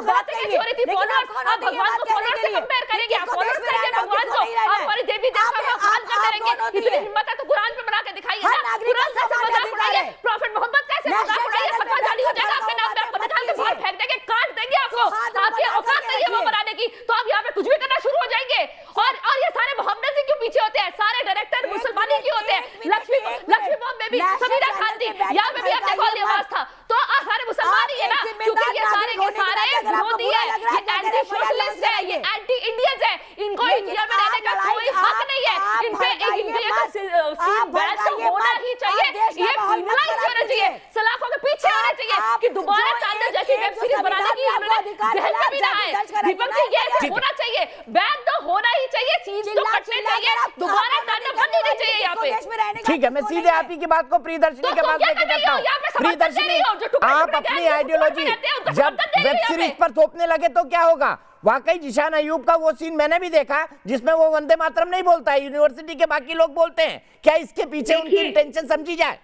बातें कैसी हो रही थी? आप भगवान को फॉलोअर्स से कंपेयर करेंगे, आप फॉलोअर्स करेंगे भगवान को, आप हमारी देवी देवता का अपमान करते रहेंगे। इतनी हिम्मत है तो कुरान पे बना के दिखाइए ना, कुरान कैसे मजाक उड़ाइए, प्रॉफिट मोहम्मद कैसे मजाक उड़ाइए, फतवा जारी हो जाएगा आपके नाम पे, आप निकाल के बाहर फेंक देंगे, काट देंगे आपको, आपकी औकात नहीं है वो बनाने की, तो आप यहाँ पे कुछ भी करना शुरू हो जाएंगे। और ये सारे मोहम्मद जी क्यों पीछे होते हैं? सारे डायरेक्टर मुसलमान ही क्यों होते हैं? लक्ष्मी बॉम्ब में भी समीरा खान थी, यहाँ पे भी आपने कॉल आवाज था, तो सारे मुसलमान ही है ना, क्योंकि ये सारे के सारे विरोधी है, ये एंटी सोशलिस्ट है, ये एंटी इंडियंस है, इनको इंडिया में रहने का कोई हक नहीं है, इन पे एक इंडिया का बैच तो होना ही चाहिए, ये क्रिमिनलाइज होना चाहिए, सलाखों के पीछे होना चाहिए कि दोबारा तांडव जैसी वेब सीरीज बनाने की जहन में भी ना आए। दीपक जी ये होना चाहिए, बैन तो होना ही चाहिए, सीज तो कटने चाहिए, दोबारा तांडव बननी नहीं चाहिए यहाँ पे। देश में रहने का ठीक है, मैं किसको सीधे नहीं है? आप ही की बात को प्रियदर्शनी के पास लेके जाता हूँ। प्रियदर्शनी, आप अपनी आइडियोलॉजी जब वेब सीरीज पर थोपने लगे तो क्या होगा? वाकई जिशान अयूब का वो सीन मैंने भी देखा जिसमें वो वंदे मातरम नहीं बोलता है, यूनिवर्सिटी के बाकी लोग बोलते हैं। क्या इसके पीछे उनकी इंटेंशन समझी जाए?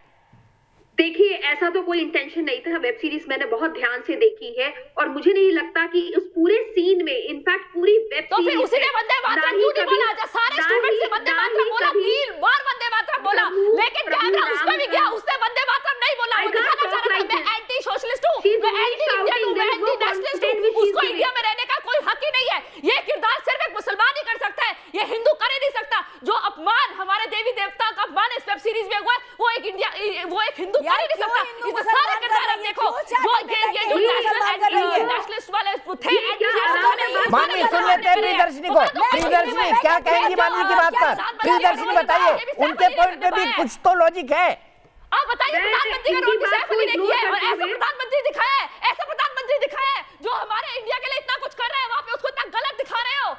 देखिए, ऐसा तो कोई इंटेंशन नहीं था। वेब सीरीज मैंने बहुत ध्यान से देखी है और मुझे नहीं लगता कि उस पूरे सीन में, इनफैक्ट पूरी वेब तो फिर सीरीज उसी ने वंदे मातरम क्यों नहीं बोला? आज सारे स्टूडेंट्स ने वंदे मातरम बोला, 3 बार वंदे मातरम बोला, लेकिन कैमरा उस पे भी गया, उसने वंदे मातरम नहीं बोला। वो दिखाना चाह रहा था मैं एंटी सोशलिस्ट हूं, मैं एंटी इंडियन हूं, मैं एंटी नेशनलिस्ट हूं। उसको इंडिया में रहने का कोई हक ही नहीं है। ये किरदार सिर्फ एक मुसलमान ही कर सकता है, ये हिंदू कर ही नहीं सकता। जो अपमान हमारे देवी देवता का अपमान इस वेब सीरीज में हुआ, वो एक हिंदू कर ही नहीं सकता। इसे सारे किरदार आप देखो, जो नेशनलिस्ट वाले थे, मानवी सुन लेते हैं प्रियदर्शनी को। प्रियदर्शनी क्या कहेंगी मानवी की बात पर? प्रियदर्शनी बताइए, उनके पॉइंट पे भी कुछ तो लॉजिक है। आप बताइए, प्रधानमंत्री का रोटी सैफ अली देखी है और ऐसा प्रधानमंत्री दिखाया है, ऐसा प्रधानमंत्री दिखाया है जो हमारे इंडिया के लिए इतना कुछ कर रहा है, वहां पे उसको इतना गलत दिखा रहे हो।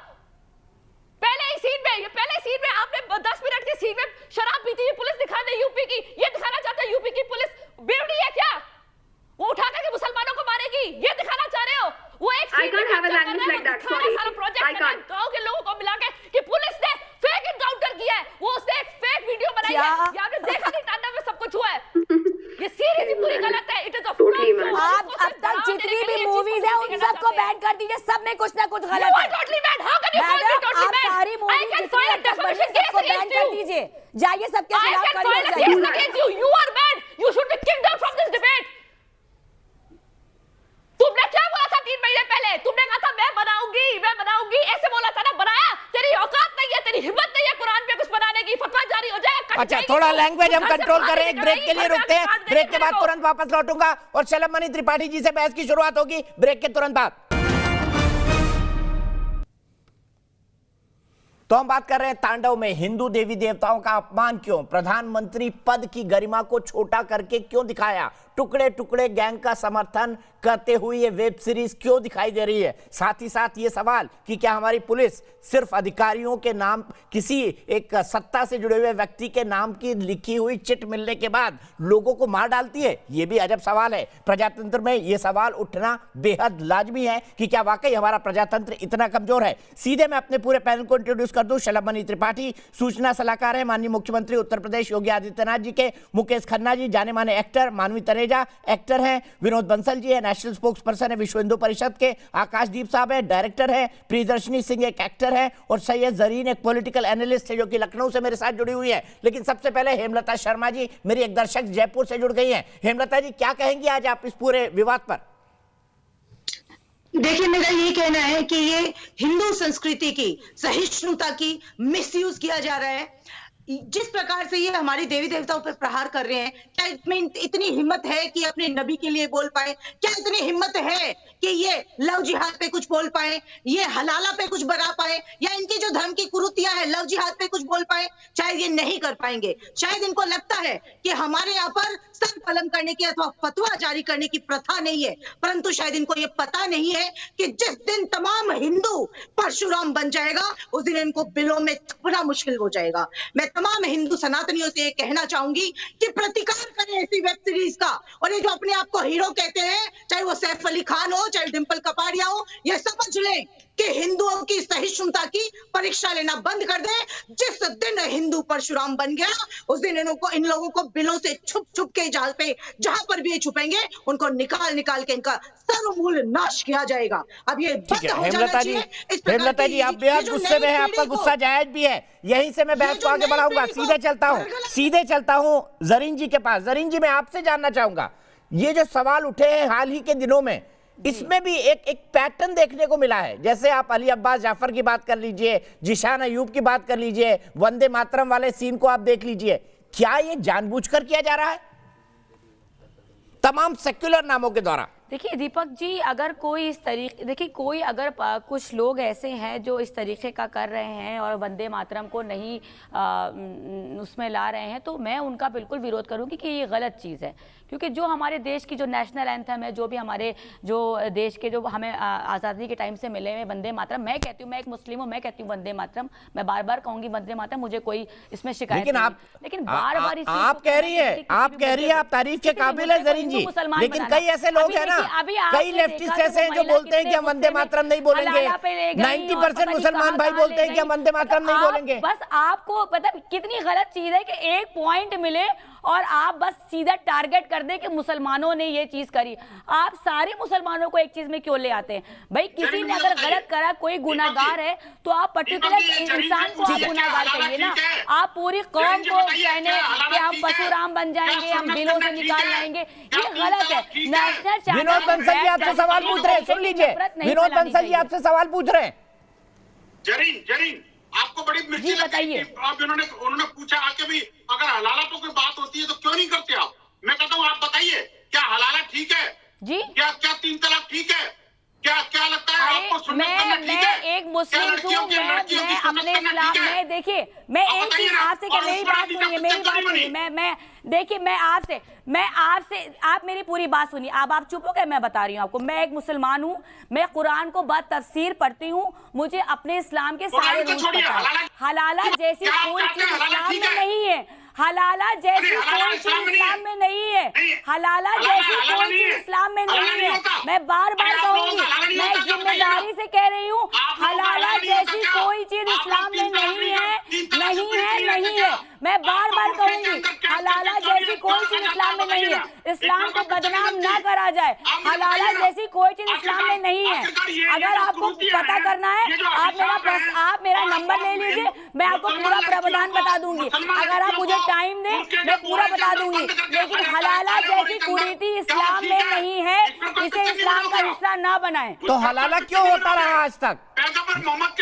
पहले सीन में आपने 10 मिनट के सीन में शराब पीती हुई पुलिस दिखा दे यूपी की। ये दिखाना चाहते हैं यूपी की पुलिस बेवड़ी है क्या? वो उठा करके मुसलमानों को मारेगी, ये दिखाना चाह रहे हो? वो एक I can't have a language like that. Sorry. सारा प्रोजेक्ट गांव के लोगों को मिला के कि पुलिस ने फेक एनकाउंटर किया है, वो उसने एक फेक वीडियो बनाई है। ये आपने देखा नहीं, तांडव में सब कुछ हुआ है। ये सीरीज ही पूरी गलत है। इट इज आप अब तक जितनी भी मूवीज है उन सबको बैन कर दीजिए, सब में कुछ ना कुछ गलत है। मैडम, आप सारी मूवीज सबको बैन कर दीजिए, जाइए सबके खिलाफ करिए। You are ban, you should be kicked out from this debate. तुमने क्या बोला था 3 महीने पहले? तुमने कहा था मैं बनाऊंगी, ऐसे बोला था ना। बनाया? तेरी औकात नहीं है, तेरी हिम्मत नहीं है कुरान पे कुछ बनाने की। फतवा जारी हो जाए। अच्छा, थोड़ा लैंग्वेज हम कंट्रोल करें, एक ब्रेक के लिए रुकते हैं। ब्रेक के बाद तुरंत वापस लौटूंगा और शलभमणि त्रिपाठी जी से बहस की शुरुआत होगी ब्रेक के तुरंत बाद। तो हम बात कर रहे हैं तांडव में हिंदू देवी देवताओं का अपमान क्यों, प्रधानमंत्री पद की गरिमा को छोटा करके क्यों दिखाया, टुकड़े टुकड़े गैंग का समर्थन करते हुए ये वेब सीरीज क्यों दिखाई दे रही है। साथ ही साथ ये सवाल कि क्या हमारी पुलिस सिर्फ अधिकारियों के नाम, किसी एक सत्ता से जुड़े हुए व्यक्ति के नाम की लिखी हुई चिट मिलने के बाद लोगों को मार डालती है। ये भी अजब सवाल है। प्रजातंत्र में ये सवाल उठना बेहद लाजमी है कि क्या वाकई हमारा प्रजातंत्र इतना कमजोर है। सीधे मैं अपने पूरे पैनल को इंट्रोड्यूस कर दूं। शलभमणि त्रिपाठी सूचना सलाहकार है माननीय मुख्यमंत्री उत्तर प्रदेश योगी आदित्यनाथ जी के, मुकेश खन्ना जी जाने माने एक्टर, मानवी तनेजा एक्टर हैं, विनोद बंसल जी है नेशनल स्पोक्स पर्सन है विश्व हिंदू परिषद के, आकाशदीप साहब है डायरेक्टर है, प्रियदर्शनी सिंह एक एक्टर है और सैयद जरीन एक पॉलिटिकल एनालिस्ट है जो कि लखनऊ से मेरे साथ जुड़ी हुई है। लेकिन सबसे पहले हेमलता शर्मा जी मेरी एक दर्शक जयपुर से जुड़ गई हैं। हेमलता जी क्या कहेंगी आज आप इस पूरे विवाद पर? देखिए, मेरा ये कहना है कि ये हिंदू संस्कृति की सहिष्णुता की मिसयूज किया जा रहा है। जिस प्रकार से ये हमारी देवी देवताओं पर प्रहार कर रहे हैं, क्या इसमें इतनी हिम्मत है कि अपने नबी के लिए बोल पाए? क्या इतनी हिम्मत है कि ये लव जिहाद पे कुछ बोल पाए, ये हलाला पे कुछ बना पाए, या इनकी जो धर्म की कुरीतियां हैं लव जिहाद पे कुछ बोल पाए? शायद ये नहीं कर पाएंगे। शायद इनको लगता है कि हमारे यहाँ पर सर कलम करने की अथवा फतवा जारी करने की प्रथा नहीं है, परंतु शायद इनको ये पता नहीं है कि जिस दिन तमाम हिंदू परशुराम बन जाएगा उस दिन इनको बिलों में छुपना मुश्किल हो जाएगा। मैं तमाम हिंदू सनातनियों से ये कहना चाहूंगी कि प्रतिकार करें ऐसी वेब सीरीज का। और ये जो अपने आप को हीरो कहते हैं, चाहे वो सैफ अली खान हो, चाहे डिंपल कपाड़िया हो, ये समझ लें कि हिंदुओं की सहिष्णुता की परीक्षा लेना बंद कर दे। जिस दिन हिंदू परशुराम बन गया उस दिन इन लोगों को बिलों से छुप छुप के जाल पे जहां पर भी ये छुपेंगे उनको निकाल के इनका सर्वमूल नाश किया जाएगा। अब ये बंद हो जाना चाहिए। हेमलता जी आप बेहद गुस्से में हैं, आपका गुस्सा जायज भी है। यहीं से मैं बहस को आगे बढ़ाऊंगा। सीधे चलता हूं जरीन जी के पास। जरीन जी मैं आपसे जानना चाहूंगा, ये जो सवाल उठे हैं हाल ही के दिनों में, इसमें भी एक पैटर्न देखने को मिला है। जैसे आप अली अब्बास जाफर की बात कर लीजिए, जिशान अयूब की बात कर लीजिए, वंदे मातरम वाले सीन को आप देख लीजिए। क्या ये जानबूझकर किया जा रहा है तमाम सेक्युलर नामों के द्वारा? देखिए दीपक जी, अगर कोई इस तरीके, देखिए कोई अगर कुछ लोग ऐसे हैं जो इस तरीके का कर रहे हैं और वंदे मातरम को नहीं उसमें ला रहे हैं, तो मैं उनका बिल्कुल विरोध करूंगी कि ये गलत चीज़ है। क्योंकि जो हमारे देश की जो नेशनल एंथम है, जो भी हमारे जो देश के जो हमें आज़ादी के टाइम से मिले हुए वंदे मातरम, मैं कहती हूँ, मैं एक मुस्लिम हूँ, मैं कहती हूँ वंदे मातरम, मैं बार बार कहूंगी वंदे मातरम, मुझे कोई इसमें शिकायत नहीं। लेकिन बार बार आप कह रही है, आप तारीफ के काबिल है जरीन जी, लेकिन कई ऐसे लोग हैं ना, कई लेफ्टिस्ट ऐसे हैं जो बोलते हैं कि हम वंदे मातरम नहीं बोलेंगे। 90% मुसलमान भाई बोलते हैं कि हम वंदे मातरम नहीं बोलेंगे। बस आपको पता कितनी गलत चीज है कि एक पॉइंट मिले और आप बस सीधा टारगेट कर दें कि मुसलमानों ने ये चीज करी। आप सारे मुसलमानों को एक चीज में क्यों ले आते हैं भाई? किसी ने अगर गलत करा, कोई गुनाहगार है, तो आप पर्टिकुलर इंसान को आप गुनाहगार कहिए ना। आप पूरी कौम को कहने कि हम परशुराम बन जाएंगे, हम दिलों से निकाल लाएंगे, ये गलत है। नेशनल विनोद बंसल जी आपसे सवाल पूछ रहे हैं, सुन लीजिए, विनोद बंसल जी आपसे सवाल पूछ रहे हैं। जरीन आपको बड़ी मिर्ची बताइए। आप उन्होंने पूछा आके भी, अगर हलाला पर कोई बात होती है तो क्यों नहीं करते आप? मैं कहता हूँ आप बताइए, क्या हलाला ठीक है जी? क्या 3 तलाक ठीक है? क्या लगता है आपको? सुन्नत करना ठीक है? एक मुस्लिम हूँ, मैं अपने इस्लाम में, देखिए मैं एक चीज आपसे, मेरी बात सुनिए, मैं देखिए, मैं आपसे आप मेरी पूरी बात सुनिए। अब आप चुप हो गए? मैं बता रही हूँ आपको, मैं एक मुसलमान हूँ, मैं कुरान को बतफसीर पढ़ती हूँ, मुझे अपने इस्लाम के सारे रूल्स पता है। हलाला जैसी कोई चीज इस्लाम में नहीं है, हलाला जैसी कोई चीज इस्लाम में नहीं है, हलाला जैसी कोई चीज इस्लाम में नहीं है। मैं बार बार कहूंगी, मैं जिम्मेदारी से कह रही हूँ, हलाला जैसी कोई चीज इस्लाम में नहीं है, नहीं है। मैं बार बार कहूंगी, हलाला जैसी कोई चीज इस्लाम में नहीं है। इस्लाम को बदनाम ना करा जाए, हलाला जैसी कोई चीज इस्लाम में नहीं है। अगर आपको पता करना है, आप मेरा नंबर ले लीजिए, मैं आपको पूरा प्रावधान बता दूंगी। अगर आप मुझे टाइम दे, मैं पूरा बता दूंगी। लेकिन हलाला जैसी कुरीति इस्लाम में नहीं है, इसे इस्लाम का हिस्सा ना बनाएं। तो हलाला क्यों होता रहा आज तक?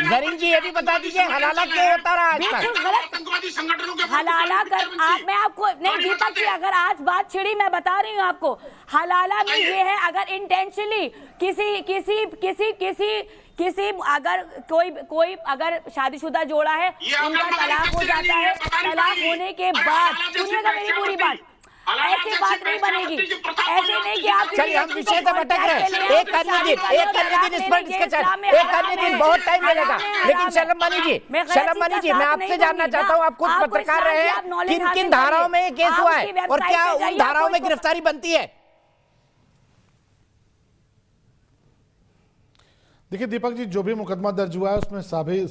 जरीन जी ये भी बता दीजिए, हलाला क्यों होता रहा आज तक? हलाला कर मैं आपको नहीं, दीपक जी अगर आज बात छिड़ी, मैं बता रही हूँ आपको, हलाला में ये है, अगर इंटेंशनली किसी अगर कोई अगर शादीशुदा जोड़ा है, उनका तलाक हो जाता है, तलाक होने के बाद, सुनिएगा मेरी पूरी बात, ऐसे बात नहीं बनेगी। ऐसे नहीं कि आप, चलिए हम विषय से भटक रहे हैं। एक अन्य दिन इस पर डिस्कशन, एक अन्य दिन, बहुत टाइम मिलेगा। लेकिन शलम मनी जी, मैं आपसे जानना चाहता हूँ, आप खुद पत्रकार रहे हैं, किन धाराओं में ये केस हुआ है और क्या उन धाराओं में गिरफ्तारी बनती है? देखिए दीपक जी, जो भी मुकदमा दर्ज हुआ है उसमें सभी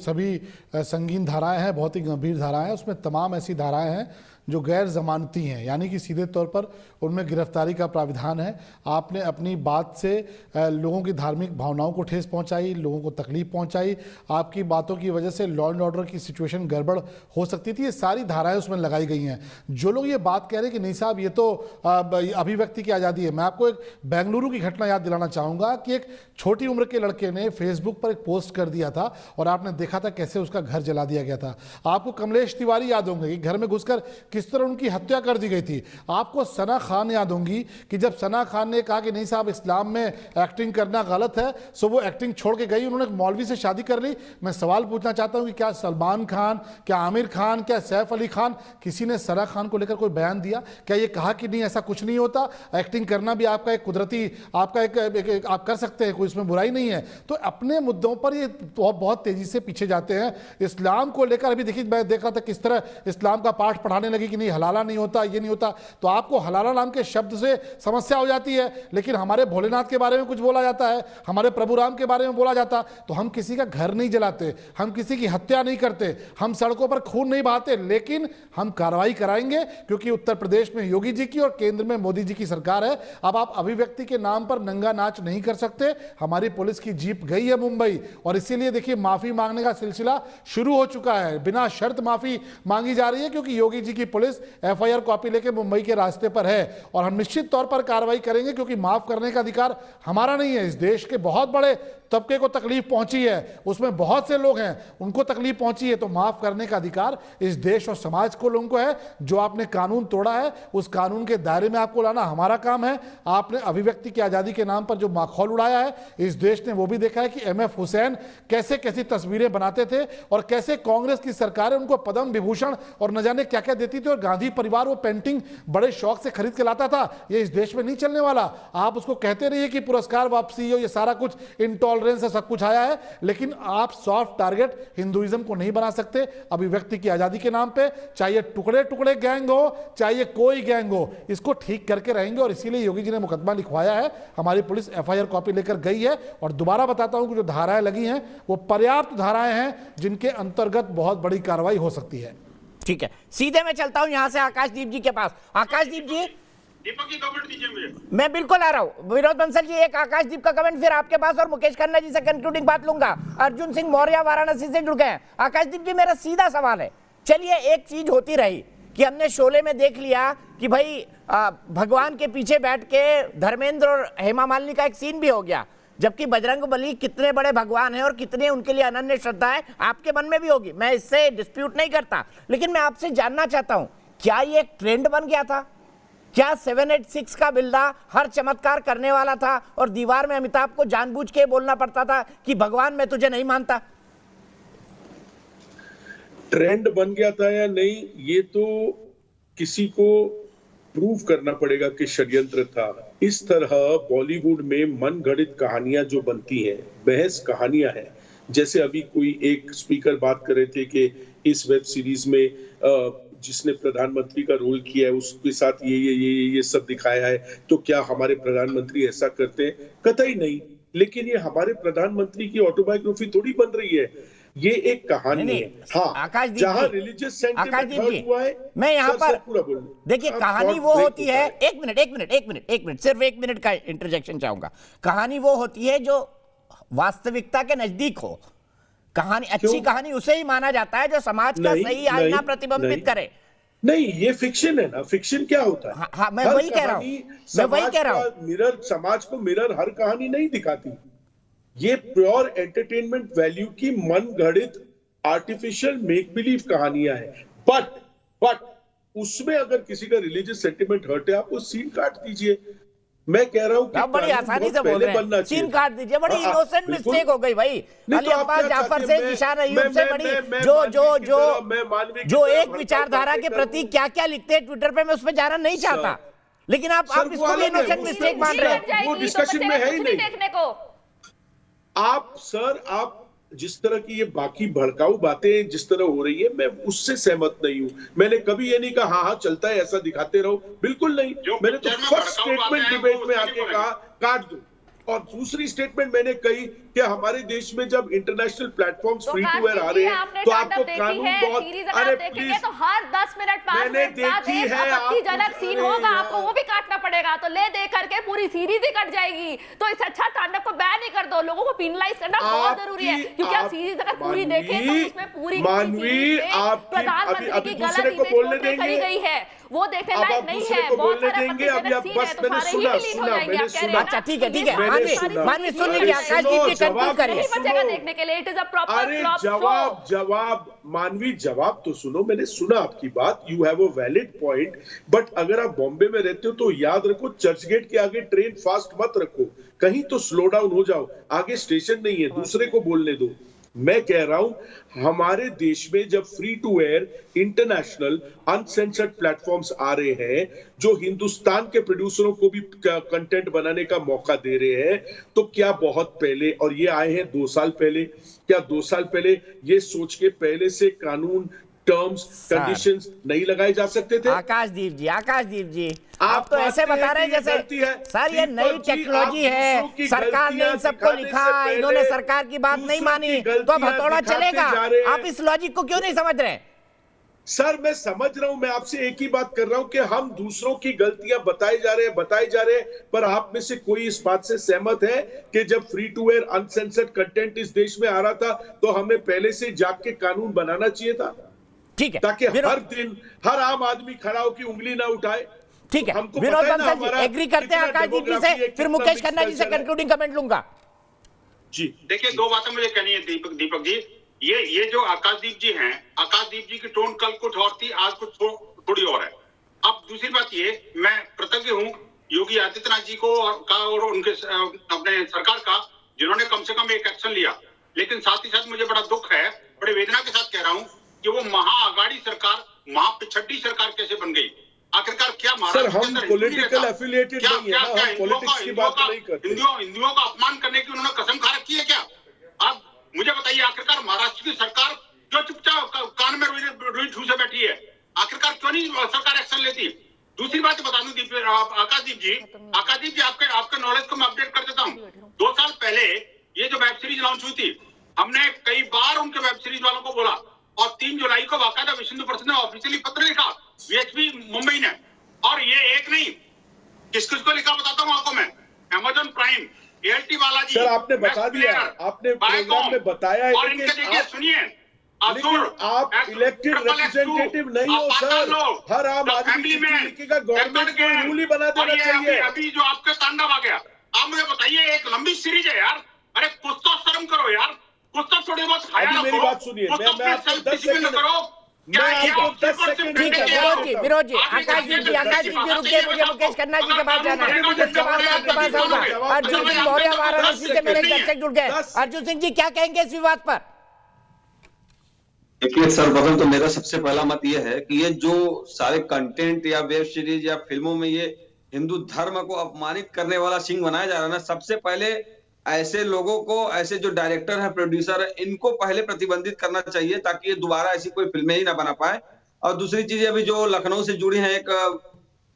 संगीन धाराएं हैं, बहुत ही गंभीर धाराएं हैं। उसमें तमाम ऐसी धाराएं हैं जो गैर जमानती हैं, यानी कि सीधे तौर पर उनमें गिरफ्तारी का प्राविधान है। आपने अपनी बात से लोगों की धार्मिक भावनाओं को ठेस पहुंचाई, लोगों को तकलीफ पहुंचाई, आपकी बातों की वजह से लॉ एंड ऑर्डर की सिचुएशन गड़बड़ हो सकती थी, ये सारी धाराएं उसमें लगाई गई हैं। जो लोग ये बात कह रहे हैं कि नहीं साहब ये तो अभिव्यक्ति की आज़ादी है, मैं आपको एक बेंगलुरु की घटना याद दिलाना चाहूँगा कि एक छोटी उम्र के लड़के ने फेसबुक पर एक पोस्ट कर दिया था और आपने देखा था कैसे उसका घर जला दिया गया था। आपको कमलेश तिवारी याद होंगे कि घर में घुसकर किस तरह उनकी हत्या कर दी गई थी। आपको सना खान याद होंगी कि जब सना खान ने कहा कि नहीं साहब इस्लाम में एक्टिंग करना गलत है, सो वो एक्टिंग छोड़ के गई, उन्होंने मौलवी से शादी कर ली। मैं सवाल पूछना चाहता हूं कि क्या सलमान खान, क्या आमिर खान, क्या सैफ अली खान, किसी ने सना खान को लेकर कोई बयान दिया? क्या ये कहा कि नहीं ऐसा कुछ नहीं होता, एक्टिंग करना भी आपका एक कुदरती, आपका एक आप कर सकते हैं, कोई इसमें बुराई नहीं है? तो अपने मुद्दों पर ये बहुत तेजी से पीछे जाते हैं। इस्लाम को लेकर अभी देखिए, मैं देख रहा था किस तरह इस्लाम का पाठ पढ़ाने लगी कि नहीं हलाला नहीं होता, ये नहीं होता। तो आपको हलाला नाम के शब्द से समस्या हो जाती है, लेकिन हमारे भोलेनाथ के बारे में कुछ बोला जाता है, हमारे प्रभु राम के बारे में बोला जाता, तो हम किसी का घर नहीं जलाते, हम किसी की हत्या नहीं करते, हम सड़कों पर खून नहीं बहाते, लेकिन हम कार्रवाई कराएंगे क्योंकि उत्तर प्रदेश में योगी जी की और केंद्र में मोदी जी की सरकार है। अब आप अभिव्यक्ति के नाम पर नंगा नाच नहीं कर सकते। हमारी पुलिस की जीप गई है मुंबई, और इसीलिए देखिए माफी मांगने का सिलसिला शुरू हो चुका है। बिना शर्त माफी मांगी जा रही है क्योंकि योगी जी की पुलिस एफआईआर कॉपी लेके मुंबई के रास्ते पर है, और हम निश्चित तौर पर कार्रवाई करेंगे क्योंकि माफ करने का अधिकार हमारा नहीं है। इस देश के बहुत बड़े तबके को तकलीफ पहुंची है, उसमें बहुत से लोग हैं उनको तकलीफ पहुंची है, तो माफ करने का अधिकार इस देश और समाज को लोगों को है। जो आपने कानून तोड़ा है उस कानून के दायरे में आपको लाना हमारा काम है। आपने अभिव्यक्ति की आजादी के नाम पर जो माखौल उड़ाया है, इस देश ने वो भी देखा है कि एमएफ हुसैन कैसे कैसी तस्वीरें बनाते थे और कैसे कांग्रेस की सरकारें उनको पद्म विभूषण और न जाने क्या क्या देती थी, और गांधी परिवार वो पेंटिंग बड़े शौक से खरीद के लाता था। ये इस देश में नहीं चलने वाला। आप उसको कहते रहिए कि पुरस्कार वापसी हो, ये सारा कुछ इंटॉलरेंस से सब कुछ आया है, लेकिन आप सॉफ्ट टारगेट हिंदुइज्म को नहीं बना सकते अभिव्यक्ति की आजादी के नाम पे। चाहे टुकड़े टुकड़े गैंग हो, चाहे कोई गैंग हो, इसको ठीक करके रहेंगे। और इसीलिए योगी जी ने मुकदमा लिखवाया है, हमारी पुलिस एफआईआर कॉपी लेकर गई है। और दोबारा बताता हूं कि जो धाराएं लगी हैं वो पर्याप्त धाराएं हैं जिनके अंतर्गत बहुत बड़ी कार्रवाई हो सकती है। ठीक है, सीधे मैं चलता हूं यहां से आकाशदीप जी के पास। आकाशदीप जी, दीपक की कमेंट दीजिए मुझे। मैं बिल्कुल आ रहा हूं। विनोद बंसल जी, एक आकाशदीप का कमेंट, फिर आपके पास, और मुकेश खन्ना जी से कंक्लूडिंग बात लूंगा। अर्जुन सिंह मौर्य वाराणसी से जुड़ गए हैं। आकाशदीप जी, मेरा सीधा सवाल है, चलिए एक चीज होती रही कि हमने शोले में देख लिया कि भाई भगवान के पीछे बैठ के धर्मेंद्र और हेमा मालिनी का एक सीन भी हो गया, जबकि बजरंगबली कितने बड़े भगवान हैं और कितने उनके लिए अनन्य श्रद्धा है आपके मन में भी होगी, मैं इससे डिस्प्यूट नहीं करता। लेकिन मैं आपसे जानना चाहता हूं, क्या ये एक ट्रेंड बन गया था? क्या 786 का बिल्डा हर चमत्कार करने वाला था और दीवार में अमिताभ को जानबूझ के बोलना पड़ता था कि भगवान मैं तुझे नहीं मानता? ट्रेंड बन गया था या नहीं, ये तो किसी को प्रूव करना पड़ेगा कि षड्यंत्र था। इस तरह बॉलीवुड में मनगढ़ंत कहानियां जो बनती हैं, बहस कहानियां हैं, जैसे अभी कोई एक स्पीकर बात कर रहे थे कि इस वेब सीरीज में जिसने प्रधानमंत्री का रोल किया है उसके साथ ये सब दिखाया है, तो क्या हमारे प्रधानमंत्री ऐसा करते हैं? कतई नहीं। लेकिन ये हमारे प्रधानमंत्री की ऑटोबायोग्राफी थोड़ी बन रही है, ये एक कहानी है। हाँ, जहाँ रिलीजियस सेंटिमेंट हुआ है, मैं यहाँ पर पूरा बोल, देखिए कहानी वो होती है, एक मिनट सिर्फ 1 मिनट का इंटरजेक्शन चाहूंगा। कहानी वो होती है जो वास्तविकता के नजदीक हो। कहानी, अच्छी कहानी उसे ही माना जाता है जो समाज का सही आईना प्रतिबिंबित करे। नहीं, ये फिक्शन है ना। फिक्शन क्या होता है? हाँ, मैं वही कह रहा हूँ। मिरर, समाज को मिरर हर कहानी नहीं दिखाती। ये प्योर एंटरटेनमेंट वैल्यू की मनगढ़ंत आर्टिफिशियल मेक बिलीव कहानियां हैं। बट उसमें अगर किसी का रिलीजियस सेंटिमेंट हर्ट है, आप वो सीन काट दीजिए। मैं कह रहा हूँ कि बड़ी आसानी से बोल रहे हैं, सीन काट दीजिए। बड़ी इनोसेंट मिस्टेक हो गई भाई। अली अब्बास जाफर से, जिशान अय्यूब से बड़ी जो एक विचारधारा के प्रति क्या क्या लिखते हैं ट्विटर पे, मैं उसमें जाना नहीं चाहता, लेकिन आप इसको भी इनोसेंट मिस्टेक मान रहे हैं। वो डिस्कशन में है ही नहीं। आप जिस तरह की ये बाकी भड़काऊ बातें जिस तरह हो रही है, मैं उससे सहमत नहीं हूं। मैंने कभी ये नहीं कहा हाँ चलता है ऐसा दिखाते रहो, बिल्कुल नहीं। मैंने तो फर्स्ट स्टेटमेंट डिबेट में आके कहा काट दो, और दूसरी स्टेटमेंट मैंने कही कि हमारे देश में जब international platforms free to air आ रहे हैं तो आपको कानून बहुत, अरे प्लीज, तो हर 10 मिनट 5 मिनट बाद एक आपत्तिजनक सीन होगा, आपको वो भी काटना पड़ेगा, तो ले दे करके पूरी सीरीज ही कट जाएगी। तो इससे अच्छा तांडव को बैन ही कर दो, लोगों को पिनलाइज करना बहुत जरूरी है, क्योंकि आप सीरीज अगर पूरी देखें तो उसमें पूरी प्रधानमंत्री की गलत इमेज करी गई है, वो देखने लायक नहीं है। बहुत सारे आपत्तिजनक सीन है, तो सारे ही डिलीट हो जाएंगे। आप कह रहे हैं अच्छा ठीक है मानवी सुन लीजिए, आकाश जी की कंक्लूड करिए। देखने के लिए इट इज अ प्रॉपर जवाब मानवी, जवाब तो सुनो। मैंने सुना आपकी बात, you have a valid point, but अगर आप बॉम्बे में रहते हो तो याद रखो चर्च गेट के आगे ट्रेन फास्ट मत रखो, कहीं तो स्लो डाउन हो जाओ, आगे स्टेशन नहीं है, दूसरे को बोलने दो। मैं कह रहा हूं हमारे देश में जब free to air international uncensored platforms आ रहे हैं जो हिंदुस्तान के प्रोड्यूसरों को भी कंटेंट बनाने का मौका दे रहे हैं, तो क्या बहुत पहले, और ये आए हैं 2 साल पहले, क्या 2 साल पहले ये सोच के पहले से कानून, टर्म्स, कंडीशंस नहीं लगाए जा सकते थे? आकाशदीप जी आप तो ऐसे बता रहे हैं जैसे सर ये नई टेक्नोलॉजी है, सरकार ने इन सबको लिखा, इन्होंने सरकार की बात नहीं मानी तो अब हथौड़ा चलेगा। आप इस लॉजिक को क्यों नहीं समझ रहे? सर मैं समझ रहा हूं, मैं आपसे एक ही बात कर रहा हूं कि हम दूसरों की गलतियां बताए जा रहे हैं, पर आप में से कोई इस बात से सहमत है कि जब free to air uncensored content इस देश में आ रहा था तो हमें पहले से जाग के कानून बनाना चाहिए था? ठीक है, ताकि हर दिन हर आम आदमी खड़ा होकर उंगली ना उठाए। ठीक है, विनोद बंसल जी एग्री करते हैं आकाशदीप जी से, फिर मुकेश खन्ना जी से कंक्लूडिंग कमेंट लूंगा। जी देखिए, दो बातें मुझे कहनी है दीपक जी। ये जो आकाशदीप जी हैं, आकाशदीप जी की टोन कल कुछ और थी, आज कुछ थोड़ी और है। अब दूसरी बात ये, मैं कृतज्ञ हूँ योगी आदित्यनाथ जी को और उनके अपने सरकार का, जिन्होंने कम से कम एक एक्शन लिया। लेकिन साथ ही साथ मुझे बड़ा दुख है, बड़े वेदना के साथ कह रहा हूँ कि वो महाअगाड़ी सरकार, महापिछड़ी सरकार कैसे बन गई? आखिरकार क्या सर हम पॉलिटिकल एफिलिएटेड नहीं है ना, हम पॉलिटिक्स की बात नहीं करते। हिंदुओं का अपमान करने की उन्होंने कसम खा रखी है क्या? अब मुझे बताइए, आखिरकार महाराष्ट्र की सरकार क्यों चुपचाप कान में रुई ठूसे बैठी है? आखिरकार क्यों नहीं सरकार एक्शन लेती? दूसरी बात बता दूं आकाशदीप जी, आपके नॉलेज को मैं अपडेट कर देता हूँ। 2 साल पहले ये जो वेब सीरीज लॉन्च हुई थी, हमने कई बार उनके वेब सीरीज वालों को बोला, और 3 जुलाई को बाकायदा विश्व हिंदू परिषद ने ऑफिशियली पत्र लिखा वीएचपी मुंबई ने। और ये एक नहीं, किस को लिखा बताता हूँ आपको मैं। अमेजॉन प्राइम, एयरटी बालाजी, सर आपने बता दिया, आपने प्रोग्राम में बताया है, और इनके देखिए सुनिए, आप इलेक्टेड रिप्रेजेंटेटिव नहीं हो सर। हर आम आदमी का गवर्नमेंट को रूल ही बना देना चाहिए। अभी जो आपका तांडव आ गया, आप मुझे बताइए, एक लंबी सीरीज है यार, अरे कुछ तो शर्म करो यार, कुछ तो थोड़ी बहुत खाया रखो। मेरी बात सुनिए, मैं आपको 10 सेकंड करो। ठीक है विरोध जी, आकाशदीप जी रुकिए, मुझे मुकेश खन्ना जी के पास जाना है, उसके बाद मैं आपके पास आऊंगा। अर्जुन सिंह मौर्य वाराणसी से मेरे दर्शक जुड़ गए। अर्जुन सिंह जी क्या कहेंगे इस विवाद पर? देखिए सर्वप्रथम तो मेरा सबसे पहला मत यह है कि ये जो सारे कंटेंट या वेब सीरीज या फिल्मों में ये हिंदू धर्म को अपमानित करने वाला सीन बनाया जा रहा है ना, सबसे पहले ऐसे लोगों को, ऐसे जो डायरेक्टर है, प्रोड्यूसर है, इनको पहले प्रतिबंधित करना चाहिए ताकि ये दोबारा ऐसी कोई फिल्में ही ना बना पाए। और दूसरी चीज अभी जो लखनऊ से जुड़ी है, एक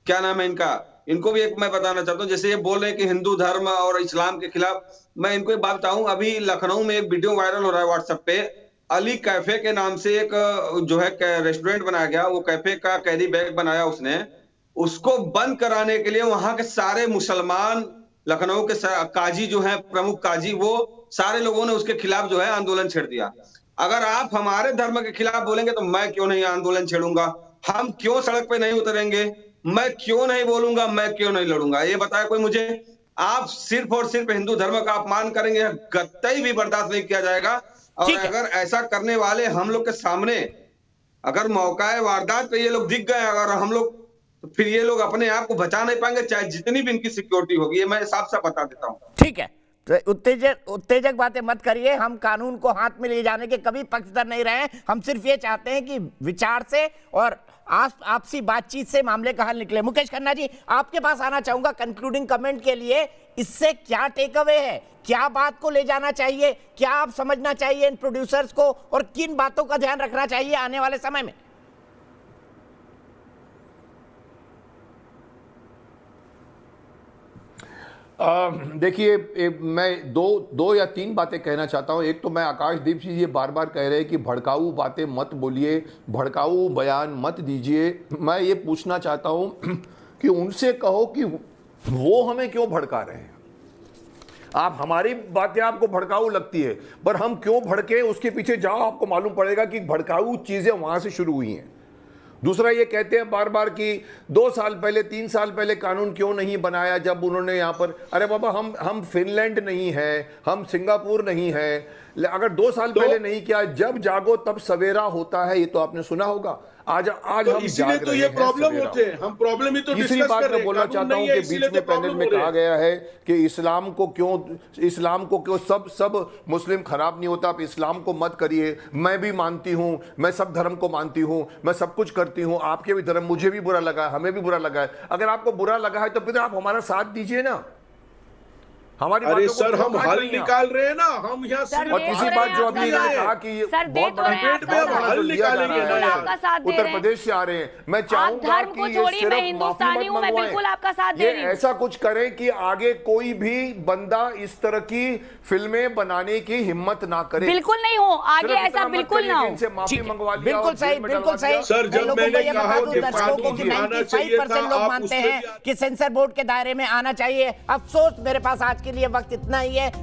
क्या नाम है इनका, इनको भी एक मैं बताना चाहता हूँ। जैसे ये बोल रहे हैं कि हिंदू धर्म और इस्लाम के खिलाफ, मैं इनको एक बात बताऊं, अभी लखनऊ में एक वीडियो वायरल हो रहा है व्हाट्सएप पे, अली कैफे के नाम से एक जो है रेस्टोरेंट बनाया गया, वो कैफे का कैरी बैग बनाया उसने, उसको बंद कराने के लिए वहां के सारे मुसलमान, लखनऊ के काजी जो है, प्रमुख काजी, वो सारे लोगों ने उसके खिलाफ जो है आंदोलन छेड़ दिया। अगर आप हमारे धर्म के खिलाफ बोलेंगे तो मैं क्यों नहीं आंदोलन छेड़ूंगा? हम क्यों सड़क पे नहीं उतरेंगे? मैं क्यों नहीं बोलूंगा? मैं क्यों नहीं लड़ूंगा? ये बताए कोई मुझे। आप सिर्फ और सिर्फ हिंदू धर्म का अपमान करेंगे, कतई भी बर्दाश्त नहीं किया जाएगा। और अगर ऐसा करने वाले हम लोग के सामने अगर मौका वारदात पे ये लोग दिख गए अगर हम लोग, तो फिर ये लोग अपने आप को बचा नहीं पाएंगे, चाहे जितनी भी इनकी सिक्योरिटी होगी। ये मैं साफ साफ बता देता हूँ। ठीक है, तो उत्तेजक बातें मत करिए। हम कानून को हाथ में ले जाने के कभी पक्षधर नहीं रहे हैं। हम सिर्फ ये चाहते हैं कि विचार से और आपसी बातचीत से मामले का हल निकले। मुकेश खन्ना जी, आपके पास आना चाहूंगा कंक्लूडिंग कमेंट के लिए। इससे क्या टेक अवे है, क्या बात को ले जाना चाहिए, क्या आप समझना चाहिए इन प्रोड्यूसर्स को, और किन बातों का ध्यान रखना चाहिए आने वाले समय में? देखिए, मैं दो या तीन बातें कहना चाहता हूं। एक तो मैं आकाशदीप जी ये बार बार कह रहे हैं कि भड़काऊ बातें मत बोलिए, भड़काऊ बयान मत दीजिए। मैं ये पूछना चाहता हूं कि उनसे कहो कि वो हमें क्यों भड़का रहे हैं। आप, हमारी बातें आपको भड़काऊ लगती है, पर हम क्यों भड़के उसके पीछे जाओ, आपको मालूम पड़ेगा कि भड़काऊ चीजें वहां से शुरू हुई हैं। दूसरा ये कहते हैं बार बार कि 2 साल पहले 3 साल पहले कानून क्यों नहीं बनाया जब उन्होंने यहाँ पर, अरे बाबा हम फिनलैंड नहीं है, हम सिंगापुर नहीं है। अगर 2 साल पहले नहीं किया, जब जागो तब सवेरा होता है, ये तो आपने सुना होगा। आज तो हम जाग तो रहे ये हैं, प्रॉब्लम होते हैं, हम प्रॉब्लम ही तो तीसरी बात मैं बोलना चाहता हूं कि बीच में पैनल में कहा गया है कि इस्लाम को क्यों सब मुस्लिम खराब नहीं होता, आप इस्लाम को मत करिए। मैं भी मानती हूं, मैं सब धर्म को मानती हूं, मैं सब कुछ करती हूं, आपके भी धर्म, मुझे भी बुरा लगा है, हमें भी बुरा लगा है। अगर आपको बुरा लगा है तो फिर आप हमारा साथ दीजिए ना। हमारी अरे बातों को सर, हम क्यों काट हल रही हैं आप? निकाल रहे हैं ना, हम यहाँ सिर्फ और तीसरी बात जो अभी इन्होंने कहा कि ये बहुत बड़ा डिबेट में हम हल निकालेंगे ना यार। उत्तर प्रदेश से आ रहे हैं, मैं चाहूंगा धर्म को कि ये छोड़िए, मैं सिर्फ हिंदुस्तानी माफी हूं, मत मैं मंगवाएं। बिल्कुल आपका साथ दे ये रही हूं। ऐसा कुछ करें कि आगे कोई भी बंदा इस तरह की फिल्में बनाने की हिम्मत ना करे। बिल्कुल नहीं हो, आगे सिर्फ ऐसा इतना मत बिल्कुल करिए ना कि हो। इनसे माफी मंगवा लिया बिल्कुल और सही, जेल में बिल्कुल डलवा सही। दिया। सर, जब मैं लोगों मैंने को ये कहा बता दूं, कि दर्शकों को कि आना 95% चाहिए था, लोग आप मानते उससे हैं कि सेंसर बोर्ड के दायरे में आना चाहिए। अफसोस मेरे पास आज के लिए वक्त इतना ही है।